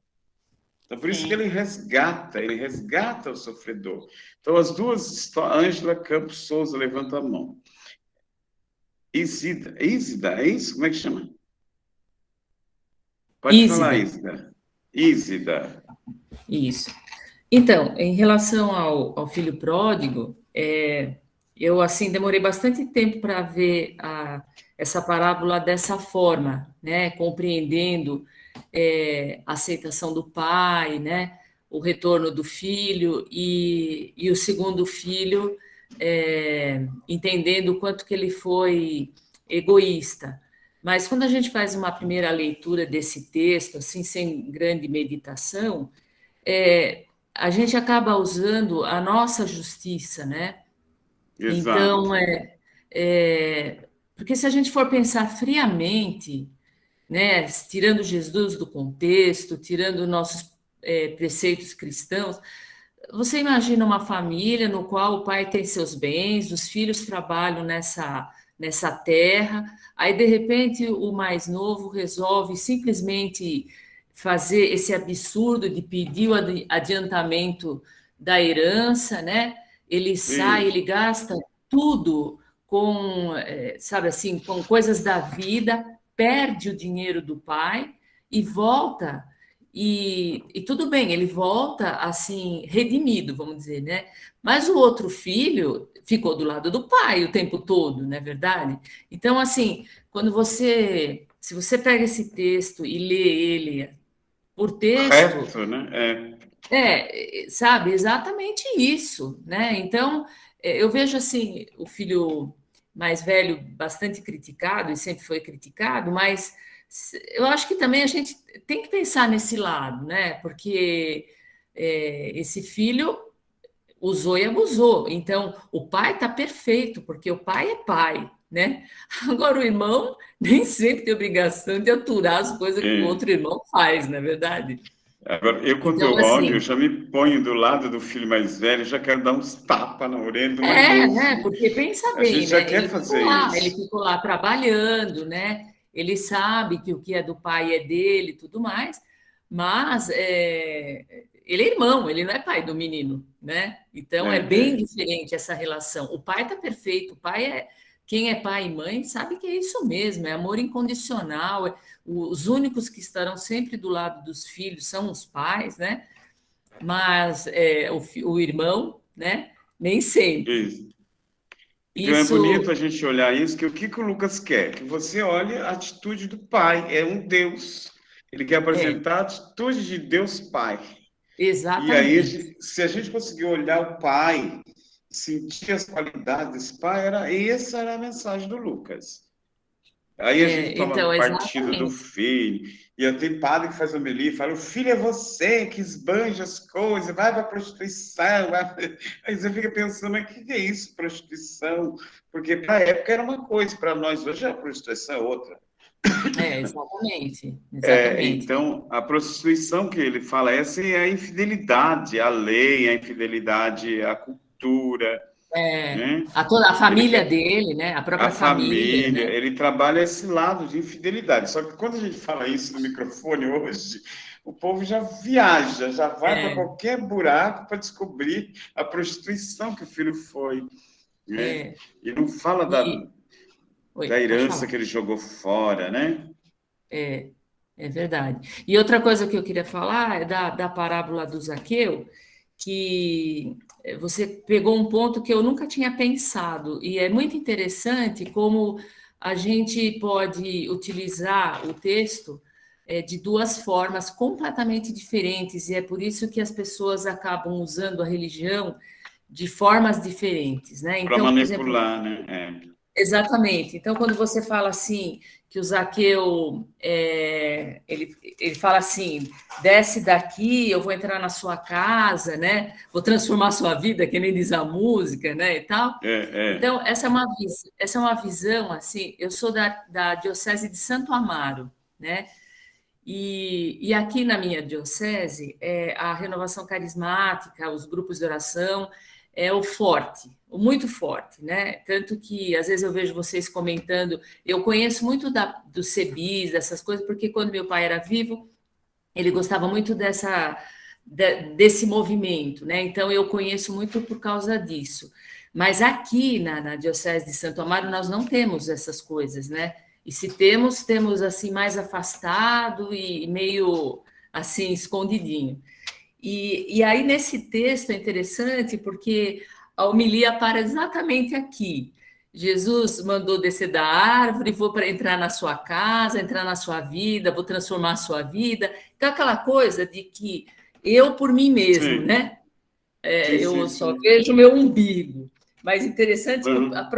Então, por isso que ele resgata o sofredor. Então, as duas histórias, Ângela Campos Souza, levanta a mão. Isida, é isso? Como é que chama? Pode falar, Isida. Isida. Isso. Então, em relação ao filho pródigo, eu, assim, demorei bastante tempo para ver essa parábola dessa forma, né? Compreendendo a aceitação do pai, né? O retorno do filho e o segundo filho entendendo o quanto que ele foi egoísta. Mas quando a gente faz uma primeira leitura desse texto, assim, sem grande meditação, a gente acaba usando a nossa justiça, né? Exato. Então, porque se a gente for pensar friamente, né, tirando Jesus do contexto, tirando nossos preceitos cristãos, você imagina uma família no qual o pai tem seus bens, os filhos trabalham nessa terra, aí, de repente, o mais novo resolve simplesmente fazer esse absurdo de pedir o adiantamento da herança, né? Ele sai, ele gasta tudo com, sabe assim, com coisas da vida, perde o dinheiro do pai e volta, e tudo bem, ele volta, assim, redimido, vamos dizer, né? Mas o outro filho ficou do lado do pai o tempo todo, não é verdade? Então, assim, se você pega esse texto e lê ele por texto... Reto, né? Sabe, exatamente isso, né? Então, eu vejo, assim, o filho mais velho bastante criticado, e sempre foi criticado, mas eu acho que também a gente tem que pensar nesse lado, né? Porque esse filho usou e abusou. Então, o pai está perfeito, porque o pai é pai, né? Agora, o irmão nem sempre tem obrigação de aturar as coisas que o outro irmão faz, não é verdade? Agora, quando então, eu olho, assim, eu já me ponho do lado do filho mais velho, já quero dar uns tapas na orelha do mais novo. né? Porque pensa A bem, gente já né? quer fazer isso. Ele ficou lá trabalhando, né? ele sabe que o que é do pai é dele e tudo mais, mas ele é irmão, ele não é pai do menino, né? Então é bem diferente essa relação. O pai está perfeito, o pai quem é pai e mãe sabe que é isso mesmo, é amor incondicional. Os únicos que estarão sempre do lado dos filhos são os pais, né? Mas o irmão, né? Nem sempre. Isso. Então é bonito a gente olhar isso, que o que o Lucas quer? Que você olhe a atitude do pai, é um Deus. Ele quer apresentar a atitude de Deus Pai. Exatamente. E aí, se a gente conseguir olhar o pai, sentir as qualidades desse pai, essa era a mensagem do Lucas. Aí a gente toma partido do filho, e eu tenho padre que faz homilia e fala, o filho é você que esbanja as coisas, vai para a prostituição. Aí você fica pensando, mas o que é isso, prostituição? Porque para a época era uma coisa, para nós hoje a prostituição é outra. Exatamente. Então, a prostituição que ele fala, essa é a infidelidade à lei, a infidelidade à cultura. Né? A família dele, né? A própria família. Né? Ele trabalha esse lado de infidelidade. Só que quando a gente fala isso no microfone hoje, o povo já viaja, já vai para qualquer buraco para descobrir a prostituição que o filho foi. Né? E não fala da herança que ele jogou fora, né? É verdade. E outra coisa que eu queria falar é da parábola do Zaqueu, que você pegou um ponto que eu nunca tinha pensado, e é muito interessante como a gente pode utilizar o texto de duas formas completamente diferentes, e é por isso que as pessoas acabam usando a religião de formas diferentes, né? Então, para manipular, né? Exatamente. Então, quando você fala assim, que o Zaqueu, ele fala assim, desce daqui, eu vou entrar na sua casa, né? Vou transformar a sua vida, que nem diz a música, né? E tal. Então, essa é uma visão, assim, eu sou da Diocese de Santo Amaro, né? E aqui na minha diocese, a renovação carismática, os grupos de oração, é o forte, o muito forte, né? Tanto que, às vezes, eu vejo vocês comentando, eu conheço muito do CEBIS, dessas coisas, porque quando meu pai era vivo, ele gostava muito desse movimento, né? Então, eu conheço muito por causa disso. Mas aqui, na Diocese de Santo Amaro, nós não temos essas coisas, né? E se temos, assim, mais afastado e meio, assim, escondidinho. E aí, nesse texto é interessante, porque a homilia para exatamente aqui. Jesus mandou descer da árvore, vou para entrar na sua casa, entrar na sua vida, vou transformar a sua vida. Então, aquela coisa de que eu por mim mesmo, né? Eu só vejo o meu umbigo. Mas interessante que o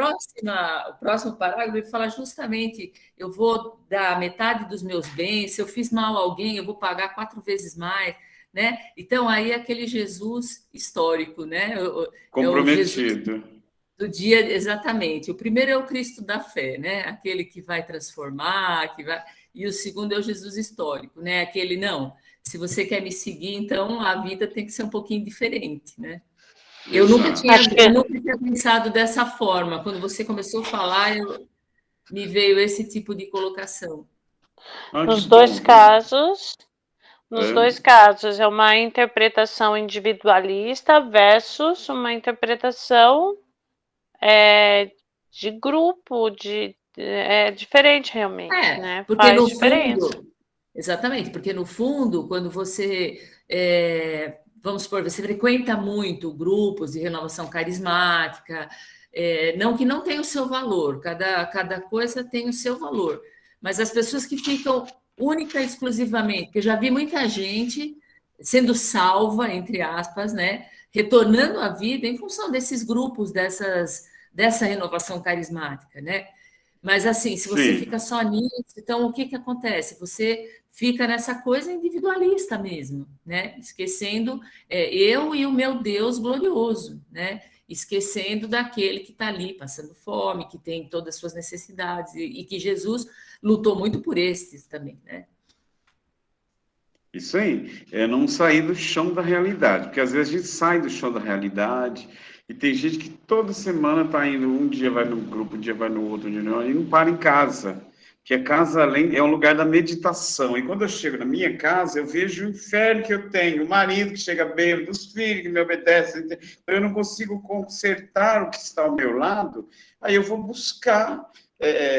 próximo parágrafo ele fala justamente, eu vou dar metade dos meus bens, se eu fiz mal a alguém, eu vou pagar 4 vezes mais. Né? Então, aí é aquele Jesus histórico, né? Comprometido. Do dia, exatamente. O primeiro é o Cristo da fé, né? Aquele que vai transformar, e o segundo é o Jesus histórico, né? Aquele, não, se você quer me seguir, então a vida tem que ser um pouquinho diferente, né? Eu nunca tinha pensado dessa forma. Quando você começou a falar, me veio esse tipo de colocação. Nos dois casos... Nos dois casos, é uma interpretação individualista versus uma interpretação de grupo, diferente realmente, né? Porque faz no diferença. Fundo, exatamente, porque no fundo, quando você, vamos supor, você frequenta muito grupos de renovação carismática, não que não tenha o seu valor, cada coisa tem o seu valor, mas as pessoas que ficam única e exclusivamente, porque eu já vi muita gente sendo salva, entre aspas, né, retornando à vida em função desses grupos, dessa renovação carismática, né? Mas, assim, se você fica só nisso, então o que acontece? Você fica nessa coisa individualista mesmo, né? Esquecendo eu e o meu Deus glorioso, né? Esquecendo daquele que está ali passando fome, que tem todas as suas necessidades, e que Jesus lutou muito por esses também, né? Isso aí, é não sair do chão da realidade, porque às vezes a gente sai do chão da realidade, e tem gente que toda semana está indo, um dia vai no grupo, um dia vai no outro, e não para em casa. que a casa além é um lugar da meditação. E quando eu chego na minha casa, eu vejo o inferno que eu tenho, o marido que chega bêbado, os filhos que me obedecem. Então, eu não consigo consertar o que está ao meu lado. Aí eu vou buscar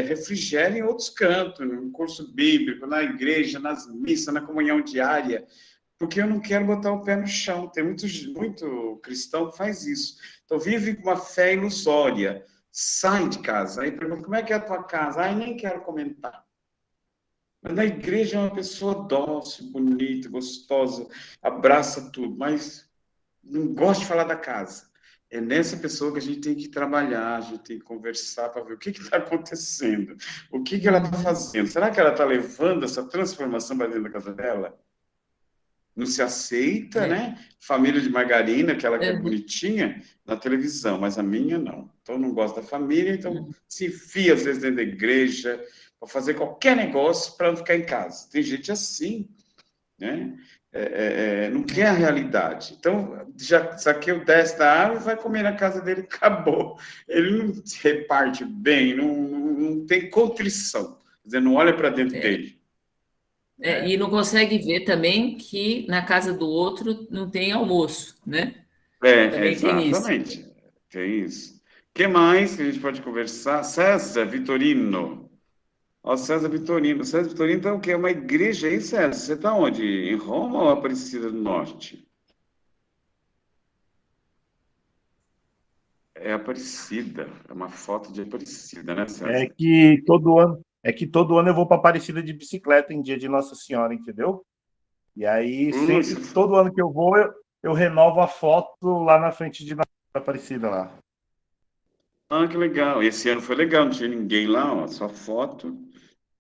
refrigério em outros cantos, no curso bíblico, na igreja, nas missas, na comunhão diária, porque eu não quero botar o pé no chão. Tem muito cristão que faz isso. Então, vive com uma fé ilusória. Sai de casa. Aí pergunta, como é que é a tua casa? Ai, nem quero comentar. Mas na igreja é uma pessoa dócil, bonita, gostosa, abraça tudo, mas não gosta de falar da casa. É nessa pessoa que a gente tem que trabalhar, a gente tem que conversar para ver o que está acontecendo, o que ela está fazendo. Será que ela está levando essa transformação para dentro da casa dela? Não se aceita, né? Família de margarina, aquela que é bonitinha, na televisão, mas a minha não. Então, não gosta da família, então se enfia, às vezes, dentro da igreja, para fazer qualquer negócio para não ficar em casa. Tem gente assim, né? Não quer a realidade. Então, já Zaqueu desce da árvore, vai comer na casa dele, acabou. Ele não se reparte bem, não tem contrição. Quer dizer, não olha para dentro dele. E não consegue ver também que na casa do outro não tem almoço, né? Também tem isso. Exatamente. Tem isso. O que mais que a gente pode conversar? César Vitorino. Ó, César Vitorino. César Vitorino, então, o que? É uma igreja aí, César? Você está onde? Em Roma ou Aparecida do Norte? É Aparecida. É uma foto de Aparecida, né, César? É que todo ano eu vou para Aparecida de bicicleta em dia de Nossa Senhora, entendeu? E aí, sempre, todo ano que eu vou, eu renovo a foto lá na frente de Aparecida lá. Ah, que legal. Esse ano foi legal, não tinha ninguém lá, ó, só foto.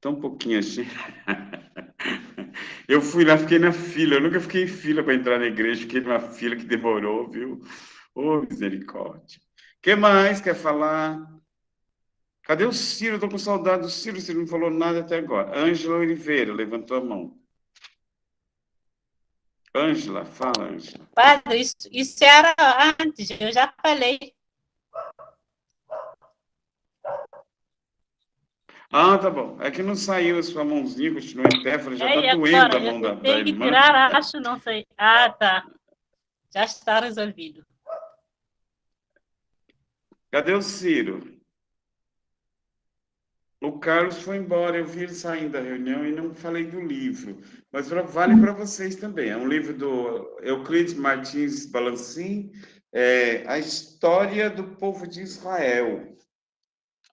Tão pouquinho assim. Eu fui lá, fiquei na fila. Eu nunca fiquei em fila para entrar na igreja, fiquei numa fila que demorou, viu? Ô, misericórdia. O que mais quer falar? Cadê o Ciro? Estou com saudade do Ciro. O Ciro não falou nada até agora. Ângela Oliveira levantou a mão. Ângela, fala, Ângela. Padre, isso era antes, eu já falei. Ah, tá bom. É que não saiu a sua mãozinha, continua em pé, falei, já está doendo agora, a mão da tem que irmã. tirar, acho, não sei. Ah, tá. Já está resolvido. Cadê o Ciro? O Carlos foi embora, eu vi ele saindo da reunião e não falei do livro, mas vale para vocês também. É um livro do Euclides Martins Balancin, A História do Povo de Israel,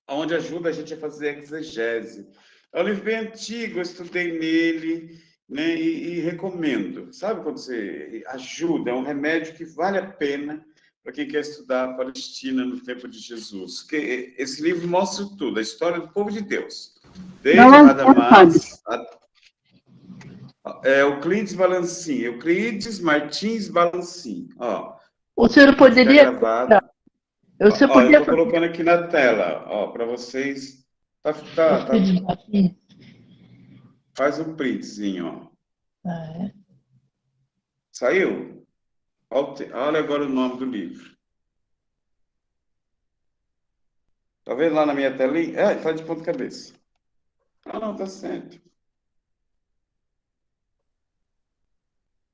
onde ajuda a gente a fazer exegese. É um livro bem antigo, eu estudei nele, né, e recomendo. Sabe quando você ajuda? É um remédio que vale a pena para quem quer estudar a Palestina no tempo de Jesus. Que esse livro mostra tudo, a história do povo de Deus. Desde Radamas, Euclides Balancin, Euclides Martins Balancin. Ó, o senhor poderia... Eu estou colocando aqui na tela, ó, para vocês. Faz um printzinho, ó. Saiu? Olha agora o nome do livro. Tá vendo lá na minha telinha? Tá de ponta cabeça. Ah, não, tá certo.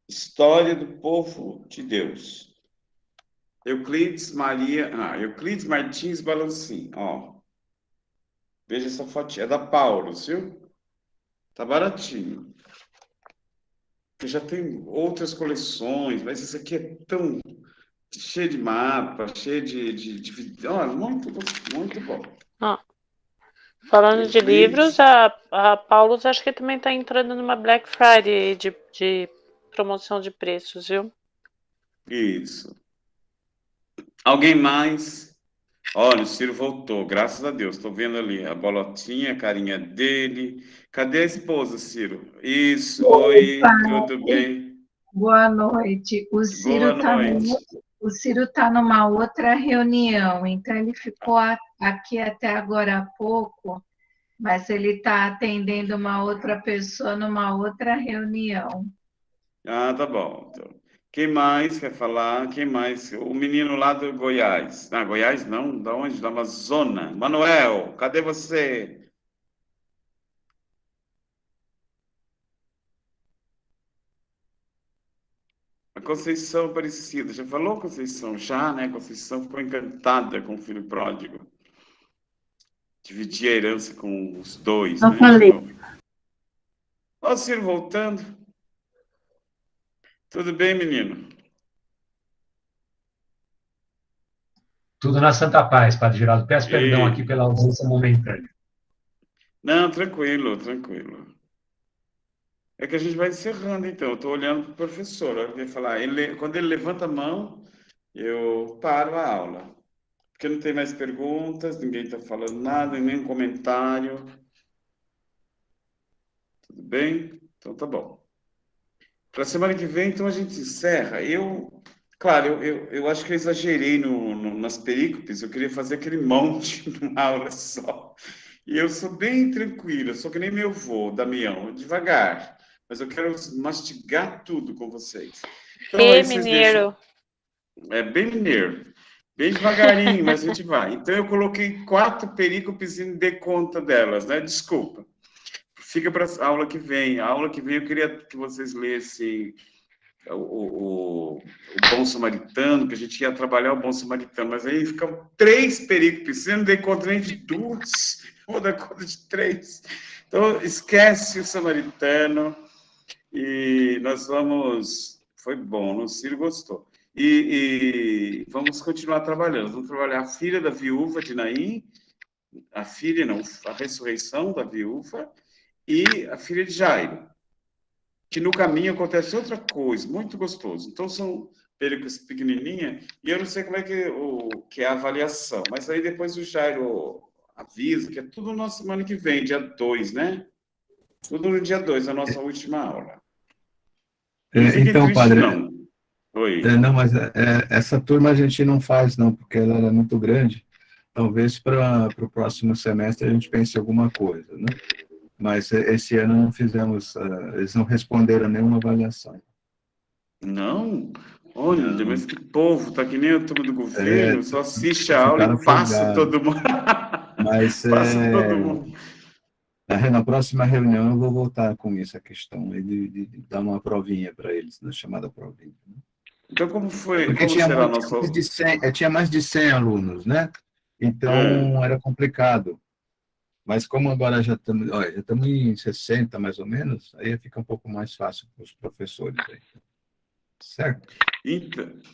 História do Povo de Deus. Euclides Martins Balancin, ó. Veja essa fotinha, é da Paulo, viu? Tá baratinho. Porque já tem outras coleções, mas isso aqui é tão cheio de mapa, cheio de... Olha, muito bom. Falando de livros, a Paulus acho que também está entrando numa Black Friday de promoção de preços, viu? Isso. Alguém mais? Olha, o Ciro voltou, graças a Deus. Estou vendo ali a bolotinha, a carinha dele. Cadê a esposa, Ciro? Isso, oi, tudo bem? Boa noite. O Ciro está numa outra reunião, então ele ficou aqui até agora há pouco, mas ele está atendendo uma outra pessoa numa outra reunião. Ah, tá bom. Então, quem mais quer falar? Quem mais? O menino lá do Goiás. Ah, Goiás não, da onde? Da Amazônia. Manuel, cadê você? Conceição Aparecida. Já falou, Conceição? Já, né? Conceição ficou encantada com o filho pródigo. Dividir a herança com os dois, Não né? falei. Ó, o Ciro voltando. Tudo bem, menino? Tudo na santa paz, Padre Geraldo. Peço perdão aqui pela ausência momentânea. Não, tranquilo, tranquilo. É que a gente vai encerrando, então. Eu estou olhando para o professor. Ele vai falar, quando ele levanta a mão, eu paro a aula. Porque não tem mais perguntas, ninguém está falando nada, nenhum comentário. Tudo bem? Então tá bom. Para a semana que vem, então, a gente encerra. Claro, eu acho que eu exagerei nas perícopes, eu queria fazer aquele monte numa aula só. E eu sou bem tranquila, sou que nem meu avô, Damião, devagar. Mas eu quero mastigar tudo com vocês. Então, aí vocês mineiro. É bem mineiro. Bem devagarinho, mas a gente vai. Então, eu coloquei 4 perícopes e dei conta delas, né? Desculpa. Fica para a aula que vem. A aula que vem eu queria que vocês lessem o Bom Samaritano, que a gente ia trabalhar o Bom Samaritano, mas aí ficam 3 perícopes. Eu não dei conta nem de 2, vou dar conta de 3. Então, esquece o Samaritano e nós vamos... Foi bom, o Ciro gostou. E vamos continuar trabalhando. Vamos trabalhar a filha da viúva de Naim, a ressurreição da viúva e a filha de Jairo. Que no caminho acontece outra coisa, muito gostoso. Então, são perícopes pequenininhas, e eu não sei como é que é a avaliação, mas aí depois o Jairo avisa que é tudo na semana que vem, dia 2, né? Tudo no dia 2, a nossa última aula. Então, padre... Não. Oi. Não, mas essa turma a gente não faz, não, porque ela era muito grande. Talvez para o próximo semestre a gente pense em alguma coisa, né? Mas esse ano não fizemos, eles não responderam a nenhuma avaliação. Não? Olha, não. Mas que povo, tá que nem a turma do governo, só assiste a aula e passa todo mundo. Mas passa todo mundo. Na próxima reunião eu vou voltar com essa questão, de dar uma provinha para eles, na chamada provinha. Então, como foi? Porque como será nosso... tinha mais de 100 alunos, né? Então, era complicado. Mas como agora já estamos em 60, mais ou menos, aí fica um pouco mais fácil para os professores. Aí. Certo?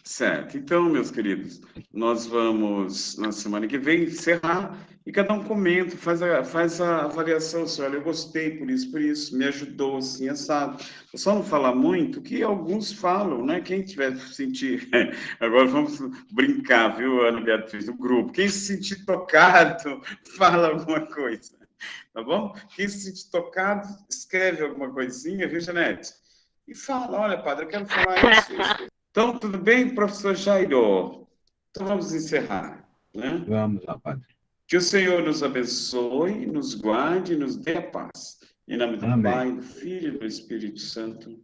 Certo. Então, meus queridos, nós vamos, na semana que vem, encerrar e cada um comenta, faz a avaliação. Assim, olha, eu gostei por isso, me ajudou, assim, assado. Eu só não falar muito, que alguns falam, né? Quem tiver sentir... Agora vamos brincar, viu, Ana Beatriz, do grupo. Quem se sentir tocado, fala alguma coisa. Tá bom? Quem se sentir tocado, escreve alguma coisinha, viu, Janete? E fala, olha, padre, eu quero falar isso. Então, tudo bem, professor Jairo? Então, vamos encerrar, né? Vamos lá, padre. Que o Senhor nos abençoe, nos guarde e nos dê a paz. Em nome do Amém. Pai, do Filho e do Espírito Santo.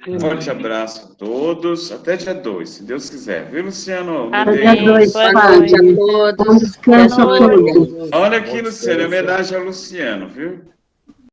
Um forte abraço a todos. Até dia 2, se Deus quiser. Viu, Luciano? Até dia 2, Boa noite a todos. Bom descanso a todos. Olha aqui, Luciano, em homenagem ao Luciano, viu?